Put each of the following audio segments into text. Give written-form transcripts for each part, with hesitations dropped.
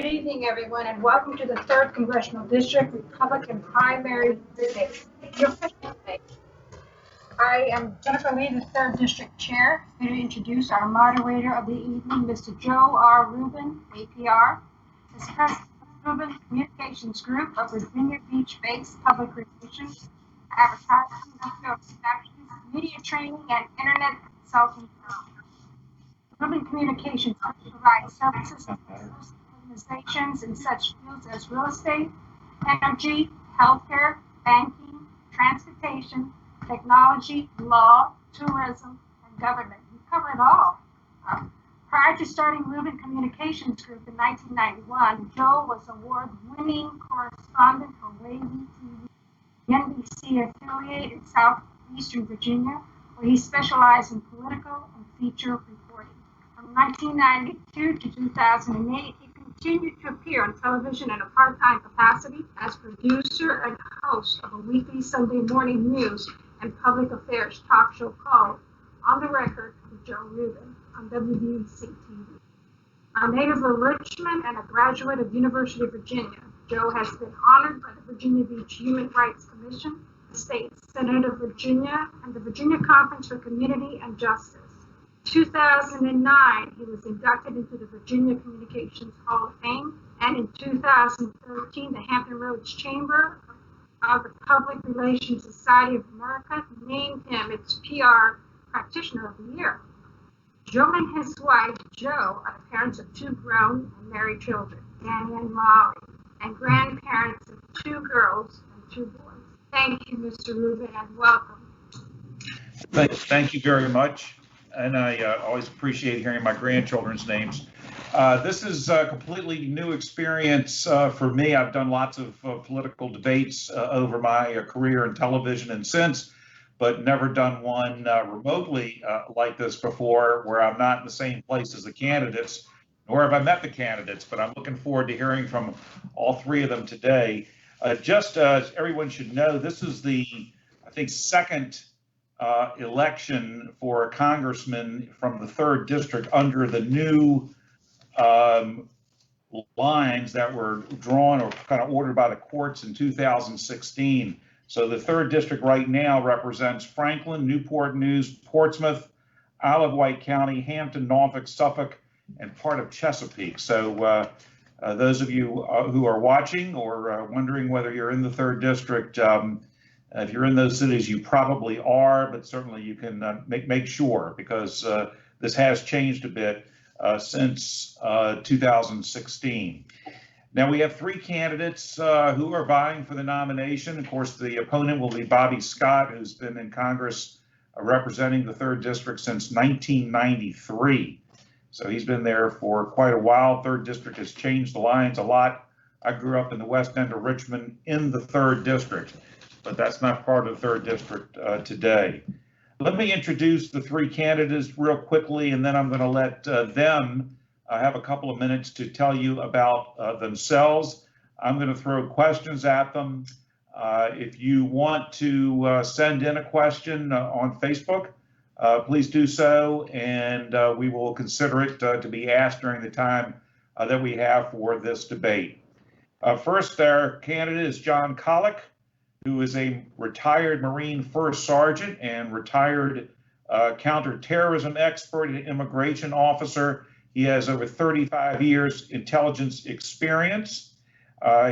Good evening, everyone, and welcome to the 3rd Congressional District Republican Primary Debate. Your host today. I am Jennifer Lee, the 3rd District Chair. I'm going to introduce our moderator of the evening, Mr. Joe R. Rubin, APR. As president of Rubin Communications Group of Virginia Beach-based public relations, advertising, video productions, media training, and internet consulting firm. Rubin Communications provides services to organizations in such fields as real estate, energy, healthcare, banking, transportation, technology, law, tourism, and government. We cover it all. Prior to starting Rubin Communications Group in 1991, Joe was award-winning correspondent for Wavy TV, the NBC affiliate in southeastern Virginia, where he specialized in political and feature reporting. From 1992 to 2008, he continued to appear on television in a part-time capacity as producer and host of a weekly Sunday morning news and public affairs talk show called On the Record with Joe Rubin on WBC-TV. A native of Richmond and a graduate of University of Virginia, Joe has been honored by the Virginia Beach Human Rights Commission, the State Senate of Virginia, and the Virginia Conference for Community and Justice. In 2009, he was inducted into the Virginia Communications Hall of Fame, and in 2013, the Hampton Roads Chamber of the Public Relations Society of America named him its PR Practitioner of the Year. Joe and his wife, Jo, are the parents of 2 grown and married children, Danny and Molly, and grandparents of 2 girls and 2 boys. Thank you, Mr. Rubin, and welcome. Thank you very much. And I always appreciate hearing my grandchildren's names. This is a completely new experience for me. I've done lots of political debates over my career in television and since, but never done one remotely like this before, where I'm not in the same place as the candidates, nor have I met the candidates, but I'm looking forward to hearing from all 3 of them today. Just as everyone should know, this is the, I think, second election for a congressman from the 3rd District under the new lines that were drawn or kind of ordered by the courts in 2016. So the 3rd District right now represents Franklin, Newport News, Portsmouth, Isle of Wight County, Hampton, Norfolk, Suffolk, and part of Chesapeake. So those of you who are watching or wondering whether you're in the 3rd District, if you're in those cities, you probably are, but certainly you can make sure, because this has changed a bit since 2016. Now we have 3 candidates who are vying for the nomination. Of course, the opponent will be Bobby Scott, who's been in Congress representing the 3rd District since 1993. So he's been there for quite a while. 3rd District has changed the lines a lot. I grew up in the west end of Richmond in the 3rd District, but that's not part of the 3rd District today. Let me introduce the 3 candidates real quickly, and then I'm going to let them have a couple of minutes to tell you about themselves. I'm going to throw questions at them. If you want to send in a question on Facebook, please do so, and we will consider it to be asked during the time that we have for this debate. First, our candidate is John Collick, who is a retired Marine First Sergeant and retired counterterrorism expert and immigration officer. He has over 35 years intelligence experience.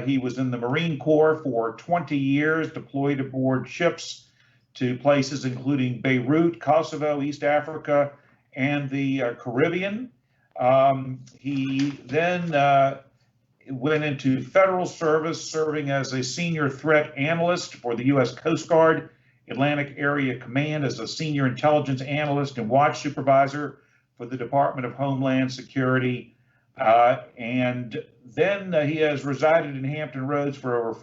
He was in the Marine Corps for 20 years, deployed aboard ships to places including Beirut, Kosovo, East Africa, and the Caribbean. He then went into federal service, serving as a senior threat analyst for the U.S. Coast Guard Atlantic Area Command as a senior intelligence analyst and watch supervisor for the Department of Homeland Security. And then he has resided in Hampton Roads for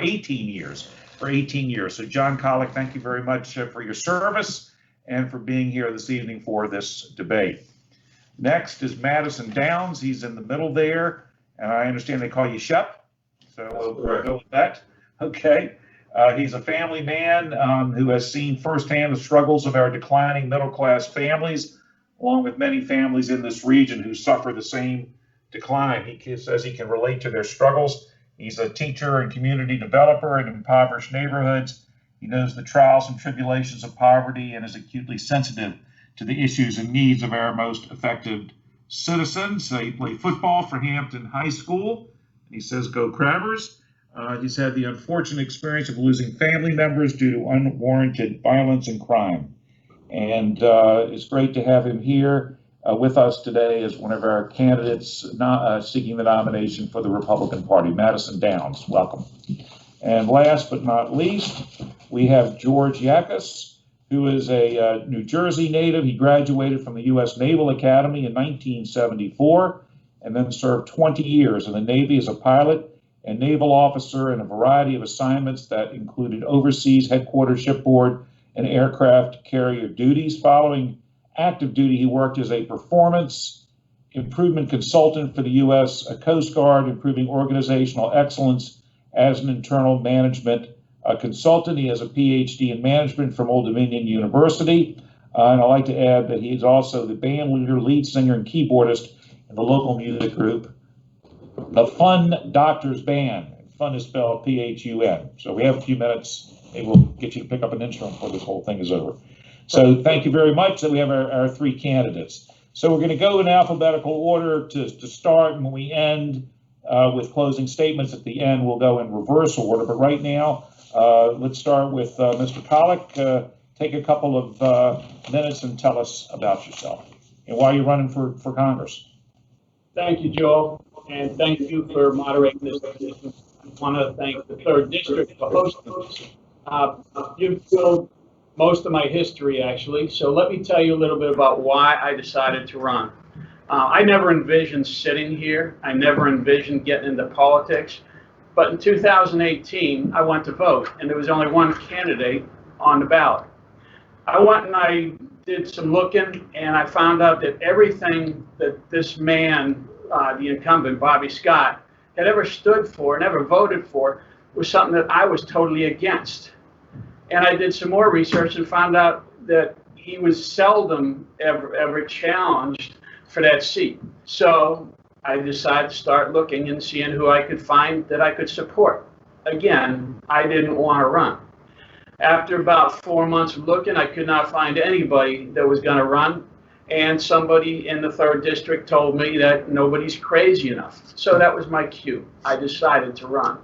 18 years. So John Collick, thank you very much for your service and for being here this evening for this debate. Next is Madison Downs. He's in the middle there. And I understand they call you Shep, so we'll go with that. Okay. He's a family man who has seen firsthand the struggles of our declining middle-class families, along with many families in this region who suffer the same decline. He says he can relate to their struggles. He's a teacher and community developer in impoverished neighborhoods. He knows the trials and tribulations of poverty and is acutely sensitive to the issues and needs of our most affected citizens. He played football for Hampton High School. He says, "Go Crabbers." He's had the unfortunate experience of losing family members due to unwarranted violence and crime. And it's great to have him here with us today as one of our candidates seeking the nomination for the Republican Party. Madison Downs, welcome. And last but not least, we have George Yakas, who is a New Jersey native. He graduated from the U.S. Naval Academy in 1974 and then served 20 years in the Navy as a pilot and naval officer in a variety of assignments that included overseas headquarters shipboard and aircraft carrier duties. Following active duty, he worked as a performance improvement consultant for the U.S. Coast Guard, improving organizational excellence as an internal management consultant. He has a PhD in management from Old Dominion University. And I'd like to add that he is also the band leader, lead singer, and keyboardist in the local music group, the Fun Doctors Band. Fun is spelled P-H-U-N. So we have a few minutes. Maybe we'll get you to pick up an instrument before this whole thing is over. So thank you very much. So we have our three candidates. So we're going to go in alphabetical order to start, and when we end with closing statements at the end, we'll go in reverse order. But right now, let's start with Mr. Pollack. Take a couple of minutes and tell us about yourself and why you're running for Congress. Thank you, Joe, and thank you for moderating this position. I want to thank the 3rd District for hosting this. You've filled most of my history, actually, so let me tell you a little bit about why I decided to run. I never envisioned sitting here. I never envisioned getting into politics. But in 2018, I went to vote, and there was only one candidate on the ballot. I went and I did some looking, and I found out that everything that this man, the incumbent, Bobby Scott, had ever stood for and ever voted for was something that I was totally against. And I did some more research and found out that he was seldom ever challenged for that seat. So I decided to start looking and seeing who I could find that I could support. Again, I didn't want to run. After about 4 months of looking, I could not find anybody that was going to run. And somebody in the 3rd District told me that nobody's crazy enough. So that was my cue. I decided to run.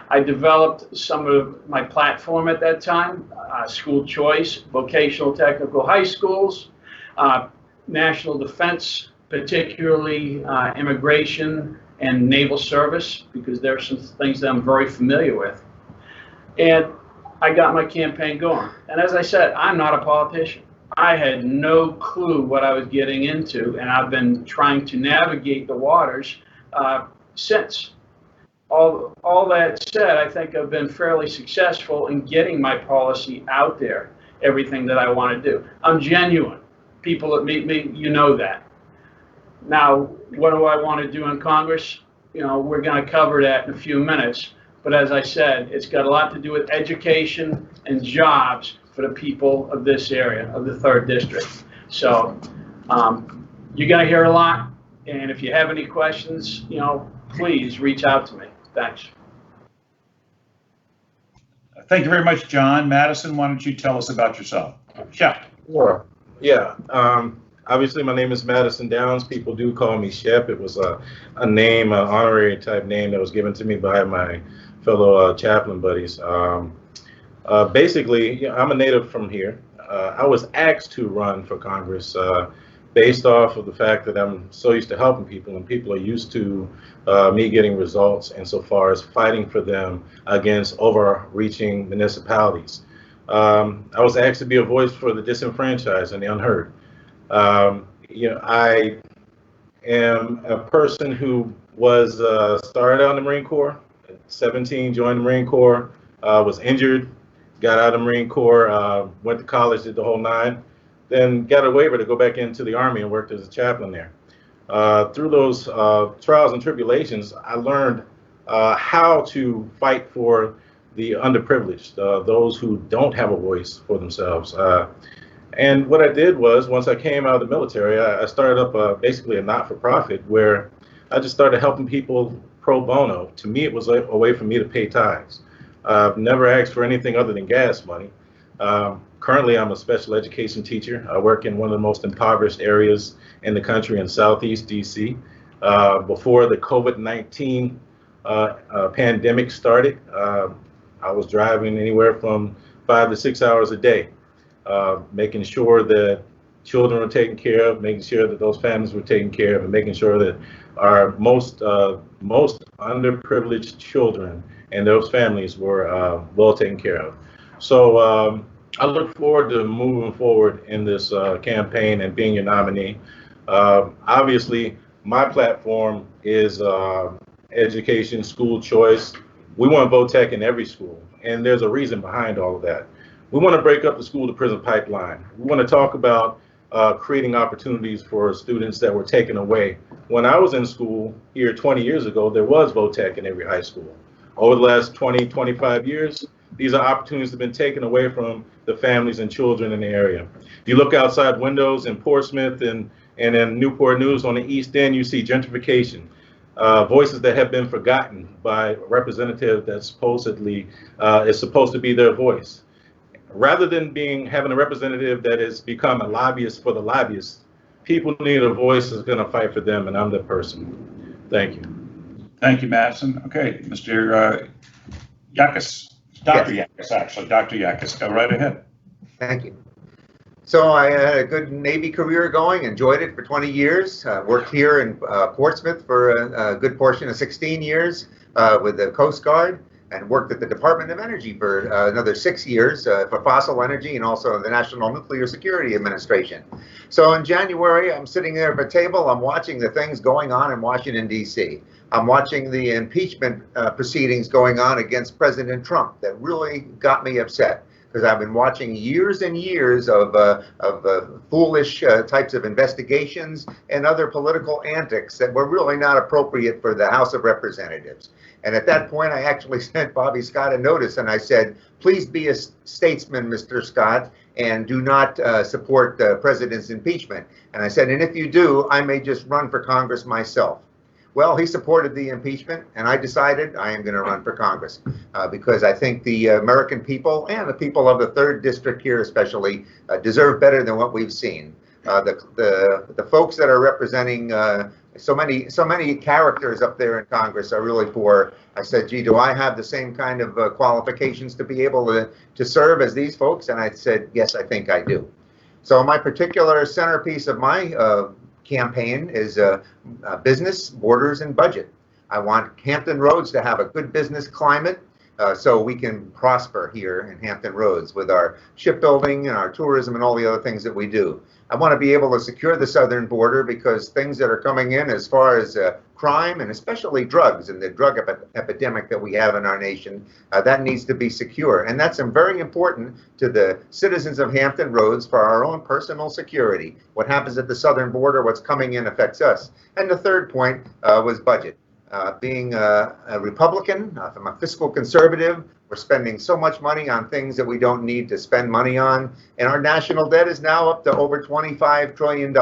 I developed some of my platform at that time, school choice, vocational technical high schools, national defense, particularly immigration and naval service, because there are some things that I'm very familiar with. And I got my campaign going. And as I said, I'm not a politician. I had no clue what I was getting into, and I've been trying to navigate the waters since. All that said, I think I've been fairly successful in getting my policy out there, everything that I want to do. I'm genuine. People that meet me, you know that. Now, what do I want to do in Congress? You know, we're going to cover that in a few minutes. But as I said, it's got a lot to do with education and jobs for the people of this area, of the 3rd District. So you're going to hear a lot. And if you have any questions, you know, please reach out to me. Thanks. Thank you very much, John. Madison, why don't you tell us about yourself? Shep. Sure. Yeah. Obviously, my name is Madison Downs. People do call me Shep. It was a name, an honorary type name that was given to me by my fellow chaplain buddies. Basically, I'm a native from here. I was asked to run for Congress based off of the fact that I'm so used to helping people, and people are used to me getting results insofar as fighting for them against overreaching municipalities. I was asked to be a voice for the disenfranchised and the unheard. I am a person who was started out in the Marine Corps. At 17, joined the Marine Corps, was injured, got out of the Marine Corps, went to college, did the whole 9, then got a waiver to go back into the Army and worked as a chaplain there. Through those trials and tribulations, I learned how to fight for the underprivileged, those who don't have a voice for themselves. And what I did was, once I came out of the military, I started up basically a not-for-profit where I just started helping people pro bono. To me, it was a way for me to pay tithes. I've never asked for anything other than gas money. Currently, I'm a special education teacher. I work in one of the most impoverished areas in the country in Southeast DC. Before the COVID-19 pandemic started, I was driving anywhere from 5 to 6 hours a day, making sure that children were taken care of, making sure that those families were taken care of, and making sure that our most underprivileged children and those families were well taken care of. So I look forward to moving forward in this campaign and being your nominee. Obviously, my platform is education, school choice. We want VOTEC in every school, and there's a reason behind all of that. We want to break up the school to prison pipeline. We want to talk about creating opportunities for students that were taken away. When I was in school here 20 years ago, there was VOTEC in every high school. Over the last 20, 25 years, these are opportunities that have been taken away from the families and children in the area. If you look outside windows in Portsmouth and in Newport News on the East End, you see gentrification. Voices that have been forgotten by a representative that supposedly is supposed to be their voice. Rather than having a representative that has become a lobbyist for the lobbyists, people need a voice that's going to fight for them, and I'm the person. Thank you. Thank you, Madison. Okay, Mr. Yakas, Dr. Yakas, actually, Dr. Yakas, go right ahead. Thank you. So I had a good Navy career going, enjoyed it for 20 years, worked here in Portsmouth for a good portion of 16 years with the Coast Guard, and worked at the Department of Energy for another 6 years for fossil energy and also the National Nuclear Security Administration. So in January, I'm sitting there at a table, I'm watching the things going on in Washington, D.C. I'm watching the impeachment proceedings going on against President Trump that really got me upset, because I've been watching years and years of foolish types of investigations and other political antics that were really not appropriate for the House of Representatives. And at that point, I actually sent Bobby Scott a notice, and I said, please be a statesman, Mr. Scott, and do not support the president's impeachment. And I said, and if you do, I may just run for Congress myself. Well, he supported the impeachment, and I decided I am going to run for Congress because I think the American people and the people of the 3rd District here especially deserve better than what we've seen. The folks that are representing so many characters up there in Congress are really poor. I said, gee, do I have the same kind of qualifications to be able to serve as these folks? And I said, yes, I think I do. So my particular centerpiece of my campaign is business, borders, and budget. I want Hampton Roads to have a good business climate so we can prosper here in Hampton Roads with our shipbuilding and our tourism and all the other things that we do. I want to be able to secure the southern border because things that are coming in as far as crime and especially drugs and the drug epidemic that we have in our nation, that needs to be secure. And that's very important to the citizens of Hampton Roads for our own personal security. What happens at the southern border, what's coming in affects us. And the third point was budget. Being a Republican, I'm a fiscal conservative. We're spending so much money on things that we don't need to spend money on. And our national debt is now up to over $25 trillion.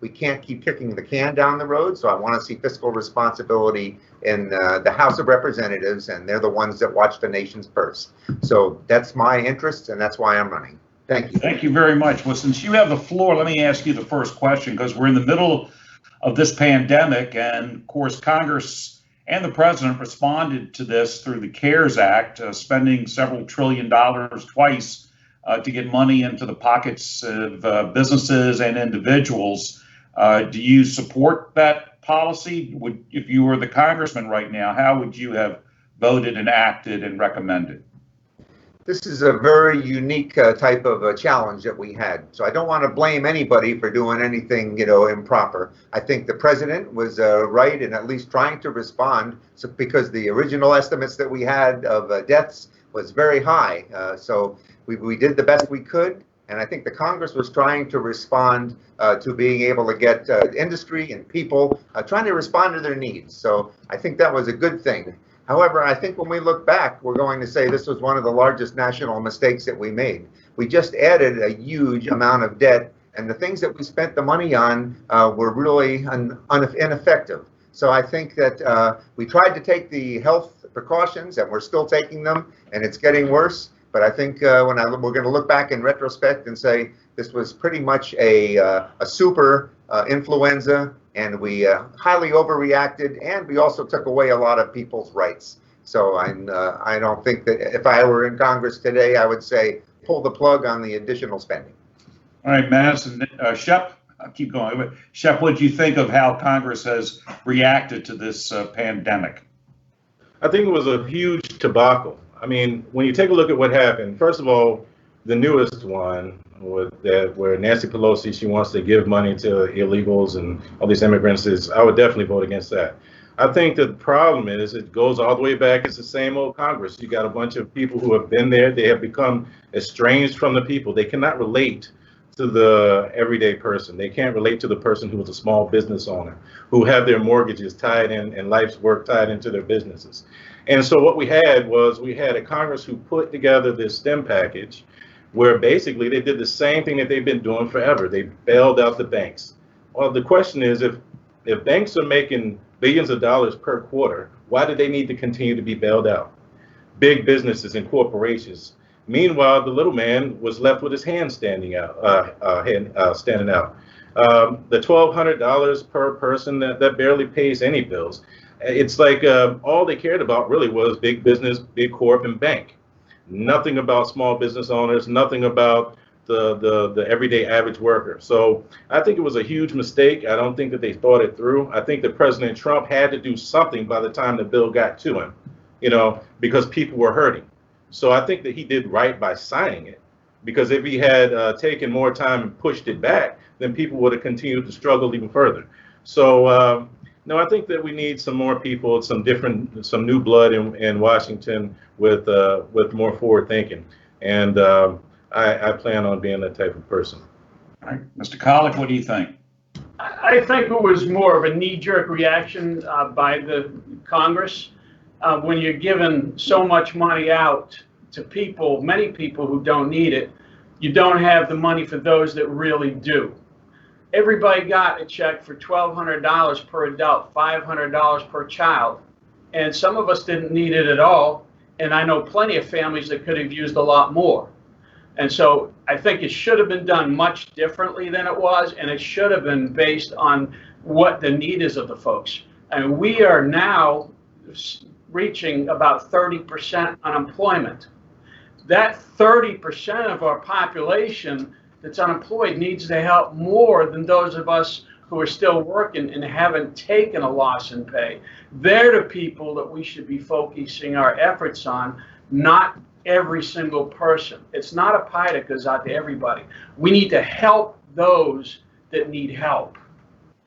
We can't keep kicking the can down the road. So I want to see fiscal responsibility in the House of Representatives, and they're the ones that watch the nation's purse. So that's my interest, and that's why I'm running. Thank you. Thank you very much. Well, since you have the floor, let me ask you the first question, because we're in the middle of this pandemic, and of course, Congress and the president responded to this through the CARES Act, spending several $1 trillion twice to get money into the pockets of businesses and individuals. Do you support that policy? If you were the congressman right now, how would you have voted and acted and recommended? This is a very unique type of a challenge that we had. So I don't want to blame anybody for doing anything, improper. I think the president was right in at least trying to respond, because the original estimates that we had of deaths was very high. So we did the best we could. And I think the Congress was trying to respond to being able to get industry and people trying to respond to their needs. So I think that was a good thing. However, I think when we look back, we're going to say this was one of the largest national mistakes that we made. We just added a huge amount of debt, and the things that we spent the money on were really ineffective. So I think that we tried to take the health precautions, and we're still taking them, and it's getting worse. But I think we're going to look back in retrospect and say this was pretty much a super influenza, and we highly overreacted, and we also took away a lot of people's rights. So I don't think that if I were in Congress today, I would say pull the plug on the additional spending. All right, Madison, Shep, I'll keep going. Shep, what do you think of how Congress has reacted to this pandemic? I think it was a huge debacle. I mean, when you take a look at what happened, first of all, the newest one where Nancy Pelosi, she wants to give money to illegals and all these immigrants, I would definitely vote against that. I think that the problem is it goes all the way back. It's the same old Congress. You got a bunch of people who have been there. They have become estranged from the people. They cannot relate to the everyday person. They can't relate to the person who is a small business owner, who have their mortgages tied in and life's work tied into their businesses. And so what we had a Congress who put together this STEM package where basically they did the same thing that they've been doing forever. They bailed out the banks. Well, the question is, if banks are making billions of dollars per quarter, why do they need to continue to be bailed out? Big businesses and corporations. Meanwhile, the little man was left with his hand standing out. The $1,200 per person that barely pays any bills. It's like all they cared about really was big business, big corp, and bank. Nothing about small business owners. Nothing about the everyday average worker. So I think it was a huge mistake. I don't think that they thought it through. I think that President Trump had to do something by the time the bill got to him, because people were hurting. So I think that he did right by signing it, because if he had taken more time and pushed it back, then people would have continued to struggle even further. So no, I think that we need some more people, some new blood in Washington with more forward thinking. And I plan on being that type of person. All right, Mr. Collick, what do you think? I think it was more of a knee-jerk reaction by the Congress. When you're giving so much money out to people, many people who don't need it, you don't have the money for those that really do. Everybody got a check for $1,200 per adult, $500 per child, and some of us didn't need it at all, and I know plenty of families that could have used a lot more. And so I think it should have been done much differently than it was, and it should have been based on what the need is of the folks. And we are now reaching about 30% unemployment. That 30% of our population that's unemployed needs to help more than those of us who are still working and haven't taken a loss in pay. They're the people that we should be focusing our efforts on, not every single person. It's not a pie that goes out to everybody. We need to help those that need help.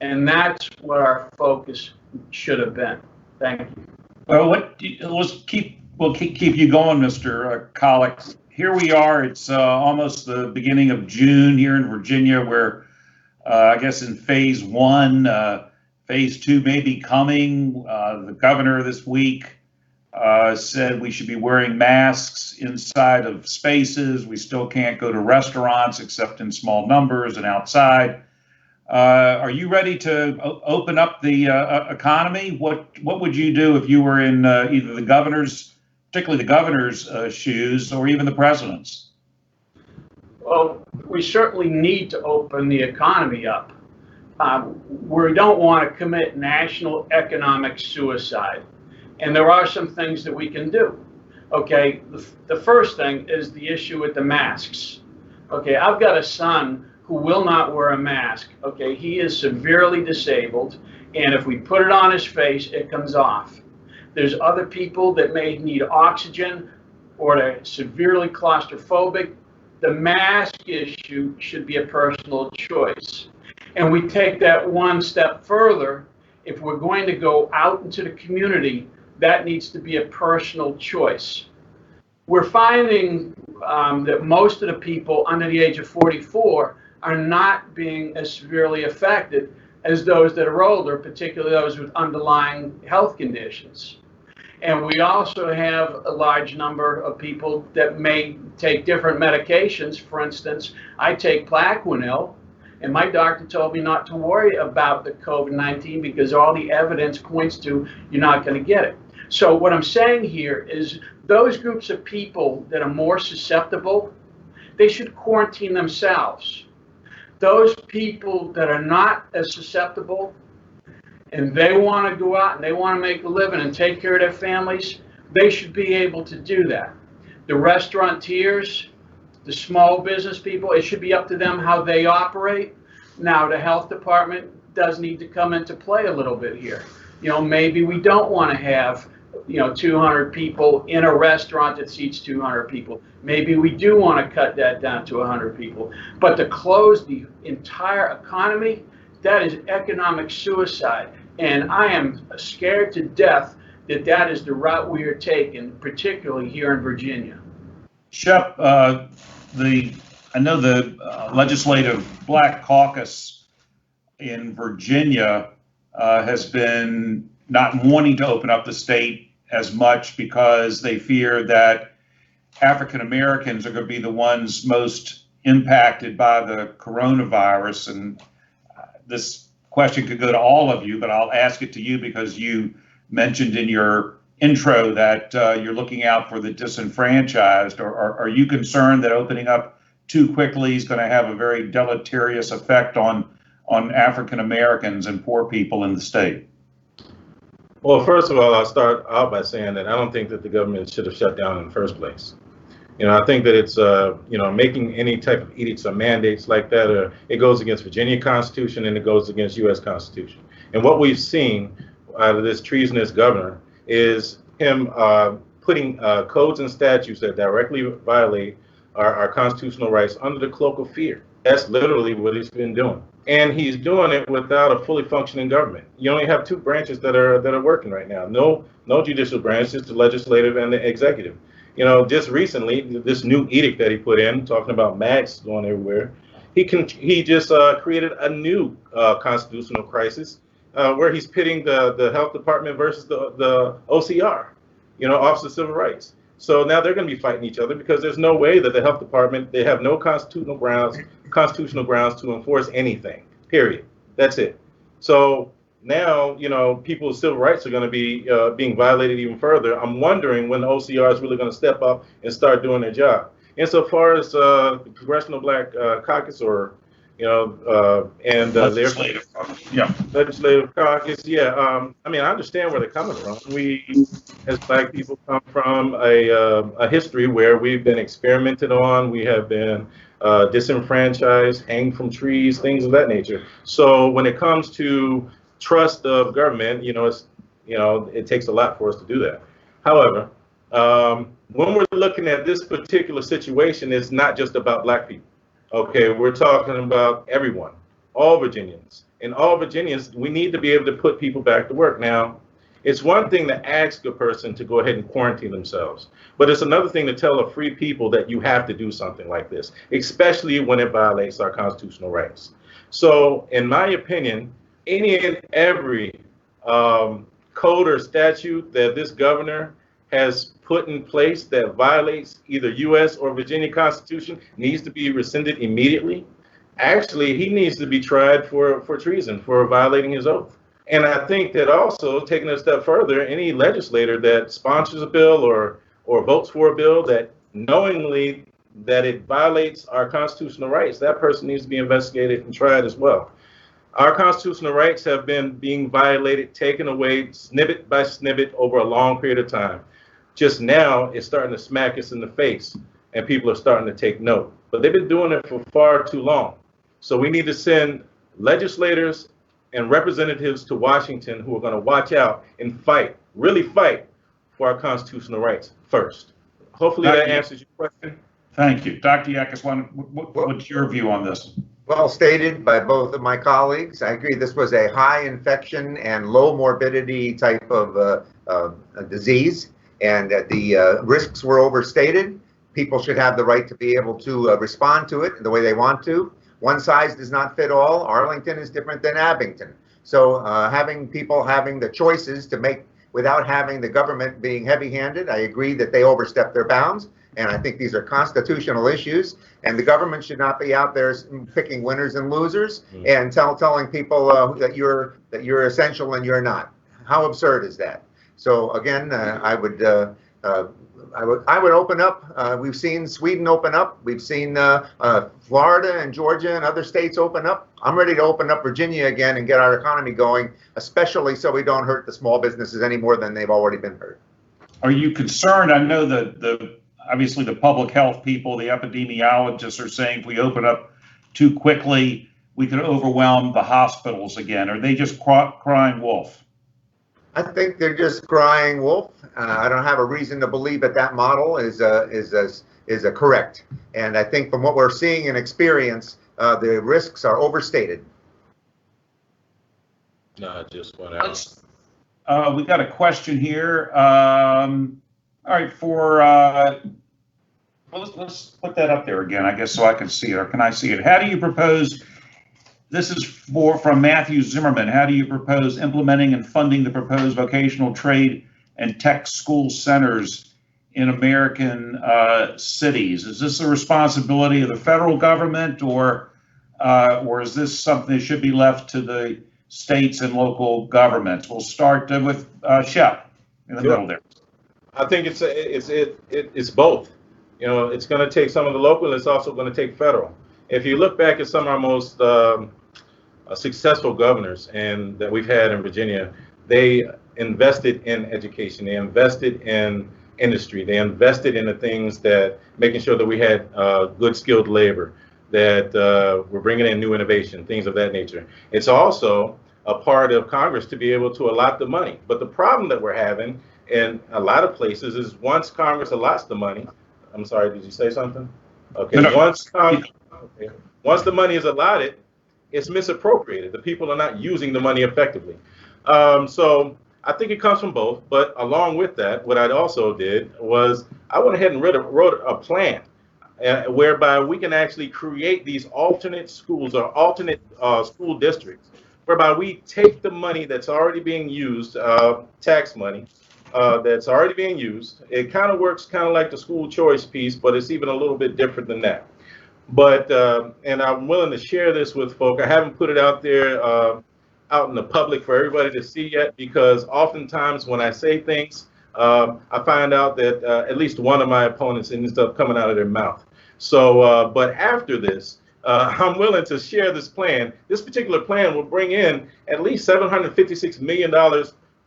And that's what our focus should have been. Thank you. Well, we'll keep you going, Mr. Collick. Here we are. It's almost the beginning of June here in Virginia, where I guess in phase 1, phase 2 may be coming. The governor this week said we should be wearing masks inside of spaces. We still can't go to restaurants except in small numbers and outside. Are you ready to open up the economy? What would you do if you were in either the governor's, particularly the governor's shoes, or even the president's? Well, we certainly need to open the economy up. We don't want to commit national economic suicide. And there are some things that we can do. Okay, the first thing is the issue with the masks. Okay, I've got a son who will not wear a mask. Okay, he is severely disabled, and if we put it on his face, it comes off. There's other people that may need oxygen or they're severely claustrophobic. The mask issue should be a personal choice. And we take that one step further. If we're going to go out into the community, that needs to be a personal choice. We're finding that most of the people under the age of 44 are not being as severely affected as those that are older, particularly those with underlying health conditions. And we also have a large number of people that may take different medications. For instance, I take Plaquenil, And my doctor told me not to worry about the COVID-19 because all the evidence points to you're not going to get it. So what I'm saying here is those groups of people that are more susceptible, they should quarantine themselves. Those people that are not as susceptible and they want to go out and they want to make a living and take care of their families, they should be able to do that. The restaurateurs, the small business people, it should be up to them how they operate. Now, the health department does need to come into play a little bit here. You know, maybe we don't want to have, 200 people in a restaurant that seats 200 people. Maybe we do want to cut that down to 100 people. But to close the entire economy, that is economic suicide. And I am scared to death that that is the route we are taking, particularly here in Virginia. Shep, I know the Legislative Black Caucus in Virginia has been not wanting to open up the state as much because they fear that African Americans are going to be the ones most impacted by the coronavirus. And this question could go to all of you, but I'll ask it to you because you mentioned in your intro that you're looking out for the disenfranchised. Are you concerned that opening up too quickly is going to have a very deleterious effect on African Americans and poor people in the state? Well, first of all, I'll start out by saying that I don't think that the government should have shut down in the first place. I think that it's, making any type of edicts or mandates like that, it goes against Virginia Constitution and it goes against U.S. Constitution. And what we've seen out of this treasonous governor is him putting codes and statutes that directly violate our constitutional rights under the cloak of fear. That's literally what he's been doing. And he's doing it without a fully functioning government. You only have two branches that are working right now. No judicial branch, just the legislative and the executive. Just recently, this new edict that he put in, talking about masks going everywhere, he just created a new constitutional crisis where he's pitting the health department versus the OCR, Office of Civil Rights. So now they're going to be fighting each other because there's no way that the health department, they have no constitutional grounds to enforce anything, period. That's it. So now, people's civil rights are going to be being violated even further. I'm wondering when the OCR is really going to step up and start doing their job. Insofar as the Congressional Black Caucus Legislative Caucus, I understand where they're coming from. We, as Black people, come from a history where we've been experimented on. We have been disenfranchised, hanged from trees, things of that nature. So when it comes to trust of government, it takes a lot for us to do that. However, when we're looking at this particular situation, it's not just about Black people. Okay, we're talking about everyone, all Virginians. And all Virginians, we need to be able to put people back to work. Now, it's one thing to ask a person to go ahead and quarantine themselves, but it's another thing to tell a free people that you have to do something like this, especially when it violates our constitutional rights. So, in my opinion, any and every code or statute that this governor has put in place that violates either U.S. or Virginia Constitution needs to be rescinded immediately. Actually, he needs to be tried for treason, for violating his oath. And I think that also, taking a step further, any legislator that sponsors a bill or votes for a bill that knowingly that it violates our constitutional rights, that person needs to be investigated and tried as well. Our constitutional rights have been being violated, taken away, snippet by snippet over a long period of time. Just now, it's starting to smack us in the face, and people are starting to take note. But they've been doing it for far too long. So we need to send legislators and representatives to Washington who are going to watch out and fight, really fight, for our constitutional rights first. Hopefully that answers your question. Thank you. Dr. Yakas, what's your view on this? Well stated by both of my colleagues. I agree this was a high infection and low morbidity type of disease, and that the risks were overstated. People should have the right to be able to respond to it the way they want to. One size does not fit all. Arlington is different than Abington. So having people having the choices to make without having the government being heavy-handed. I agree that they overstep their bounds, and I think these are constitutional issues, and the government should not be out there picking winners and losers and telling people that you're essential and you're not. How absurd is that? So again, I would open up. We've seen Sweden open up. We've seen Florida and Georgia and other states open up. I'm ready to open up Virginia again and get our economy going, especially so we don't hurt the small businesses any more than they've already been hurt. Are you concerned? I know that obviously the public health people, the epidemiologists are saying if we open up too quickly, we could overwhelm the hospitals again. Are they just crying wolf? I think they're just crying wolf. I don't have a reason to believe that model is correct. And I think from what we're seeing and experience, the risks are overstated. No, I just went out. We got a question here. All right, let's put that up there again, I guess, so I can see it, or can I see it? How do you propose? This is from Matthew Zimmerman. How do you propose implementing and funding the proposed vocational trade and tech school centers in American cities? Is this the responsibility of the federal government, or is this something that should be left to the states and local governments? We'll start with Shep in the middle there. I think it's both. You know, it's going to take some of the local. It's also going to take federal. If you look back at some of our most successful governors and that we've had in Virginia, they invested in education. They invested in industry. They invested in the things that making sure that we had good skilled labor, that we're bringing in new innovation, things of that nature. It's also a part of Congress to be able to allot the money. But the problem that we're having in a lot of places is once Congress allots the money, I'm sorry, did you say something? Okay, no. Once the money is allotted, it's misappropriated. The people are not using the money effectively. So I think it comes from both. But along with that, what I also did was I went ahead and wrote a plan whereby we can actually create these alternate schools or alternate school districts, whereby we take the money that's already being used, tax money, that's already being used. It kind of works kind of like the school choice piece, but it's even a little bit different than that. But, and I'm willing to share this with folk. I haven't put it out there out in the public for everybody to see yet, because oftentimes when I say things, I find out that at least one of my opponents ends up coming out of their mouth. So, but after this, I'm willing to share this plan. This particular plan will bring in at least $756 million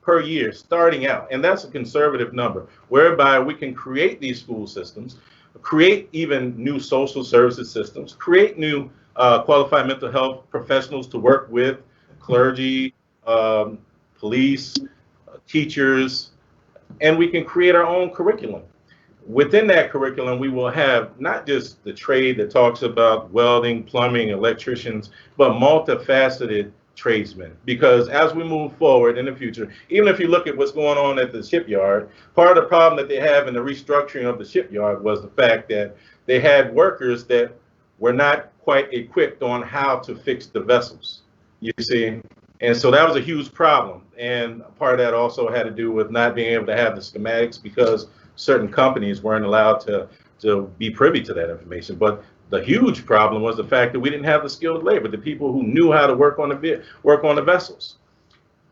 per year starting out. And that's a conservative number, whereby we can create these school systems, create even new social services systems, create new qualified mental health professionals to work with, clergy, police, teachers, and we can create our own curriculum. Within that curriculum, we will have not just the trade that talks about welding, plumbing, electricians, but multifaceted tradesmen. Because as we move forward in the future, even if you look at what's going on at the shipyard, part of the problem that they have in the restructuring of the shipyard was the fact that they had workers that were not quite equipped on how to fix the vessels, you see. And so that was a huge problem. And part of that also had to do with not being able to have the schematics, because certain companies weren't allowed to be privy to that information. But the huge problem was the fact that we didn't have the skilled labor, the people who knew how to work on the vessels.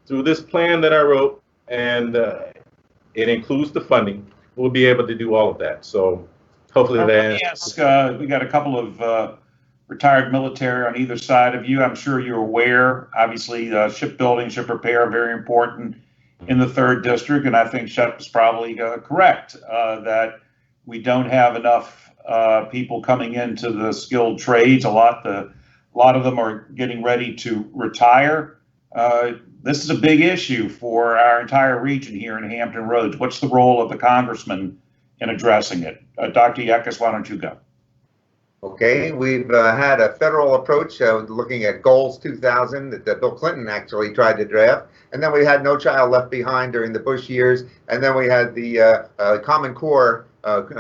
Through this plan that I wrote, and it includes the funding, we'll be able to do all of that. So hopefully that answers. We got a couple of retired military on either side of you. I'm sure you're aware, obviously, shipbuilding, ship repair, very important in the 3rd District. And I think Shep is probably correct that we don't have enough people coming into the skilled trades. A lot of them are getting ready to retire. This is a big issue for our entire region here in Hampton Roads. What's the role of the congressman in addressing it? Dr. Yekis, why don't you go? Okay, we've had a federal approach looking at Goals 2000 that Bill Clinton actually tried to draft. And then we had No Child Left Behind during the Bush years. And then we had the Common Core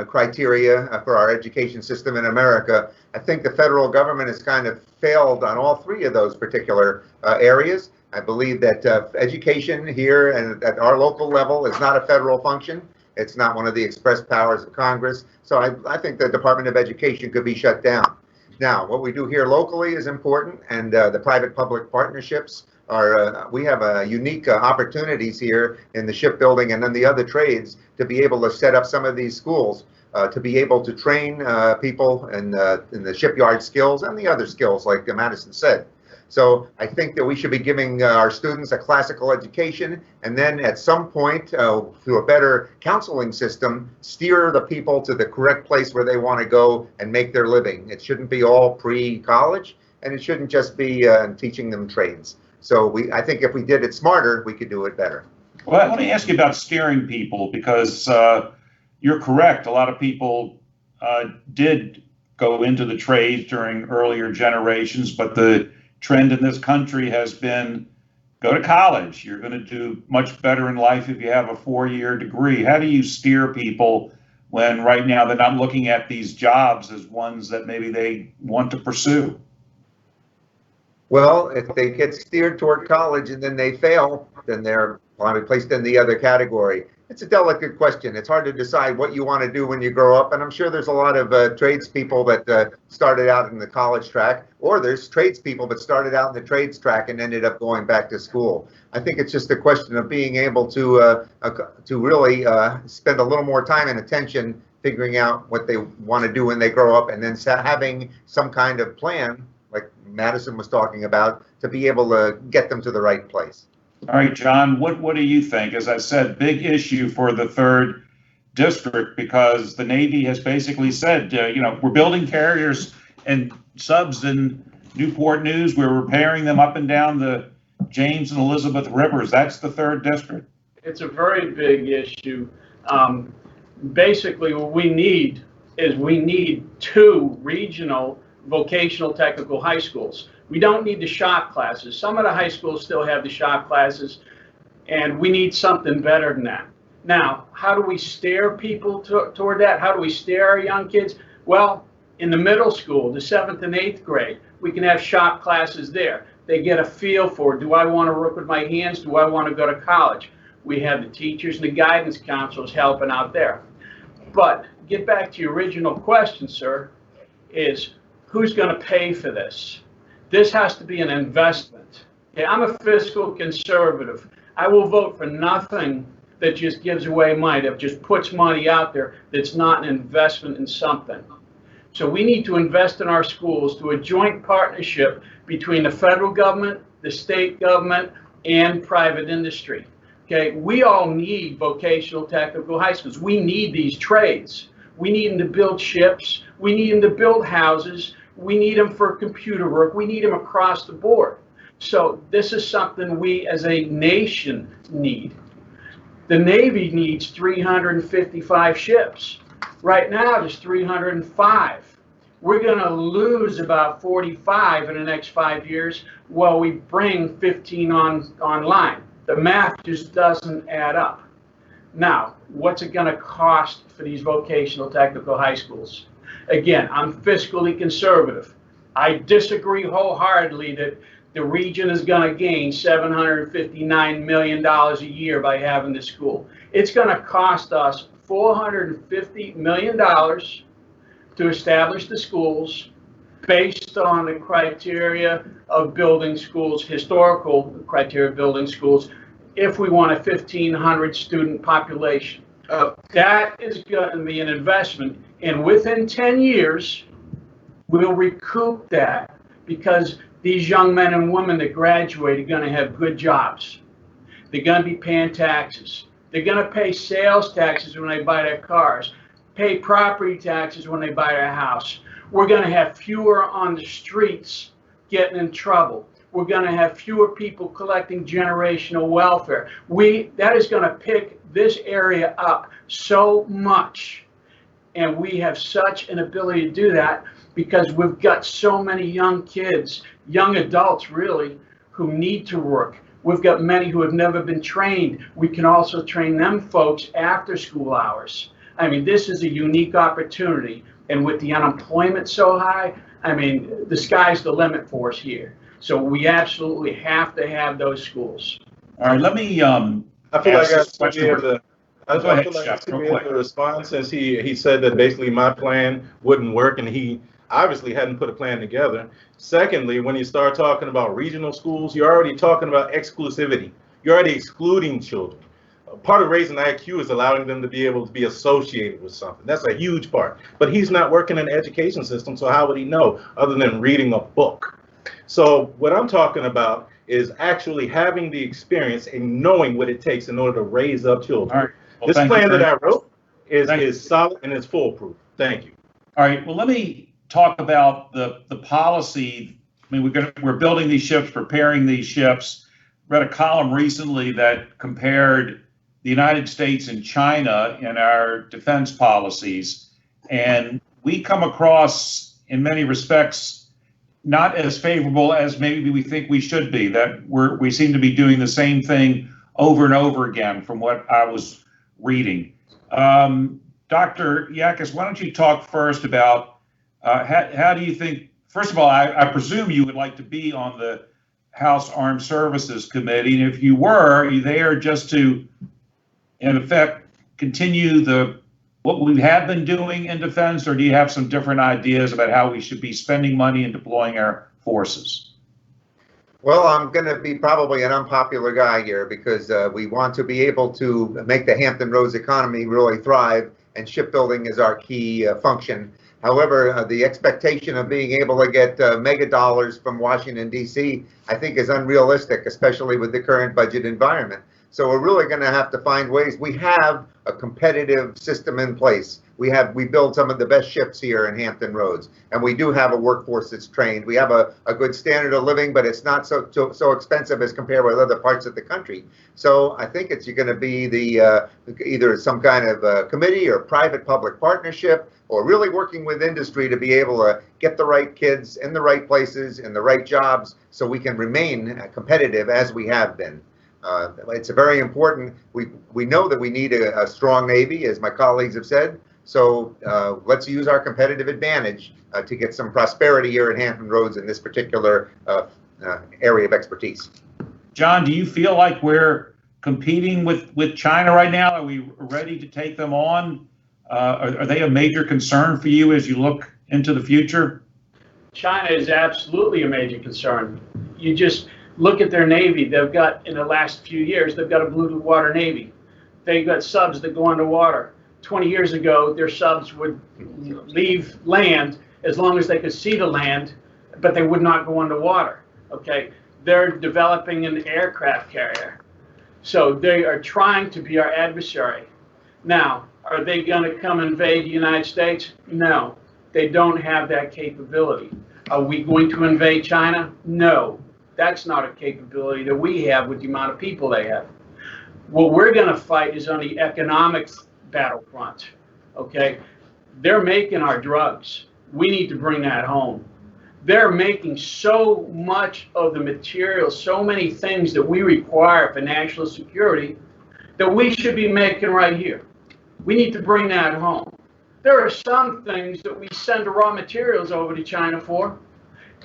criteria for our education system in America. I think the federal government has kind of failed on all 3 of those particular areas. I believe that education here and at our local level is not a federal function. It's not one of the express powers of Congress. So I think the Department of Education could be shut down. Now, what we do here locally is important, and the private-public partnerships are, we have unique opportunities here in the shipbuilding and then the other trades to be able to set up some of these schools, to be able to train people in the shipyard skills and the other skills, like Madison said. So I think that we should be giving our students a classical education, and then at some point, through a better counseling system, steer the people to the correct place where they want to go and make their living. It shouldn't be all pre-college, and it shouldn't just be teaching them trades. So I think if we did it smarter, we could do it better. Well, let me ask you about steering people, because you're correct. A lot of people did go into the trades during earlier generations, but the trend in this country has been go to college. You're going to do much better in life if you have a 4-year degree. How do you steer people when right now they're not looking at these jobs as ones that maybe they want to pursue? Well, if they get steered toward college and then they fail, then they're probably placed in the other category. It's a delicate question. It's hard to decide what you want to do when you grow up, and I'm sure there's a lot of tradespeople that started out in the college track, or there's tradespeople that started out in the trades track and ended up going back to school. I think it's just a question of being able to really spend a little more time and attention figuring out what they want to do when they grow up, and then having some kind of plan, like Madison was talking about, to be able to get them to the right place. All right, John, what do you think? As I said, big issue for the 3rd District, because the Navy has basically said, we're building carriers and subs in Newport News. We're repairing them up and down the James and Elizabeth Rivers. That's the 3rd District. It's a very big issue. Basically, what we need is 2 regional vocational technical high schools. We don't need the shop classes. Some of the high schools still have the shop classes, and we need something better than that. Now, how do we steer people toward that? How do we steer our young kids? Well, in the middle school, the 7th and 8th grade, we can have shop classes there. They get a feel for, do I want to work with my hands? Do I want to go to college? We have the teachers and the guidance counselors helping out there. But get back to your original question, sir, is who's going to pay for this? This has to be an investment. Okay, I'm a fiscal conservative. I will vote for nothing that just gives away money, that just puts money out there that's not an investment in something. So we need to invest in our schools through a joint partnership between the federal government, the state government, and private industry. Okay, we all need vocational technical high schools. We need these trades. We need them to build ships. We need them to build houses. We need them for computer work. We need them across the board. So this is something we as a nation need. The Navy needs 355 ships. Right now, there's 305. We're going to lose about 45 in the next 5 years while we bring 15 online. The math just doesn't add up. Now, what's it going to cost for these vocational technical high schools? Again, I'm fiscally conservative. I disagree wholeheartedly that the region is going to gain $759 million a year by having this school. It's going to cost us $450 million to establish the schools based on the criteria of building schools, historical criteria of building schools, if we want a 1,500 student population. That is going to be an investment, and within 10 years, we'll recoup that because these young men and women that graduate are going to have good jobs. They're going to be paying taxes. They're going to pay sales taxes when they buy their cars, pay property taxes when they buy their house. We're going to have fewer on the streets getting in trouble. We're going to have fewer people collecting generational welfare. That is going to pick this area up so much. And we have such an ability to do that because we've got so many young kids, young adults really, who need to work. We've got many who have never been trained. We can also train them folks after school hours. I mean, this is a unique opportunity. And with the unemployment so high, I mean, the sky's the limit for us here. So we absolutely have to have those schools. All right, let me I feel like ask I this should be question. able to. I Go ahead, feel like I Chef, should real be able quick. to respond since he said that basically my plan wouldn't work, and he obviously hadn't put a plan together. Secondly, when you start talking about regional schools, you're already talking about exclusivity. You're already excluding children. Part of raising IQ is allowing them to be able to be associated with something. That's a huge part. But he's not working in the education system, so how would he know other than reading a book? So what I'm talking about is actually having the experience and knowing what it takes in order to raise up children. All right. Well, This thank you plan very that I much. wrote Thank you. is solid and it's foolproof. Thank you. All right. Well, let me talk about the policy. I mean, we're building these ships, preparing these ships. Read a column recently that compared the United States and China in our defense policies, and we come across, in many respects, not as favorable as maybe we think we should be. That we seem to be doing the same thing over and over again, from what I was reading. Dr. Yakis, why don't you talk first about how do you think? First of all, I presume you would like to be on the House Armed Services Committee, and if you were, are you there just to, in effect, continue what we have been doing in defense, or do you have some different ideas about how we should be spending money and deploying our forces? Well, I'm going to be probably an unpopular guy here because we want to be able to make the Hampton Roads economy really thrive, and shipbuilding is our key function. However, the expectation of being able to get mega dollars from Washington, D.C., I think is unrealistic, especially with the current budget environment. So we're really going to have to find ways. We have a competitive system in place. We build some of the best ships here in Hampton Roads, and we do have a workforce that's trained. We have a good standard of living, but it's not so expensive as compared with other parts of the country. So I think it's going to be either some kind of committee or private-public partnership, or really working with industry to be able to get the right kids in the right places, in the right jobs, so we can remain competitive as we have been. It's a very important. We know that we need a strong Navy, as my colleagues have said. So let's use our competitive advantage to get some prosperity here at Hampton Roads in this particular area of expertise. John, do you feel like we're competing with China right now? Are we ready to take them on? Are they a major concern for you as you look into the future? China is absolutely a major concern. You just look at their Navy. They've got, in the last few years, they've got a blue water Navy. They've got subs that go underwater. 20 years ago, their subs would leave land as long as they could see the land, but they would not go underwater. Okay, they're developing an aircraft carrier. So they are trying to be our adversary. Now, are they going to come invade the United States? No, they don't have that capability. Are we going to invade China? No, that's not a capability that we have with the amount of people they have. What we're going to fight is on the economic battlefront. Okay, they're making our drugs. We need to bring that home. They're making so much of the material, so many things that we require for national security that we should be making right here. We need to bring that home. There are some things that we send the raw materials over to China for,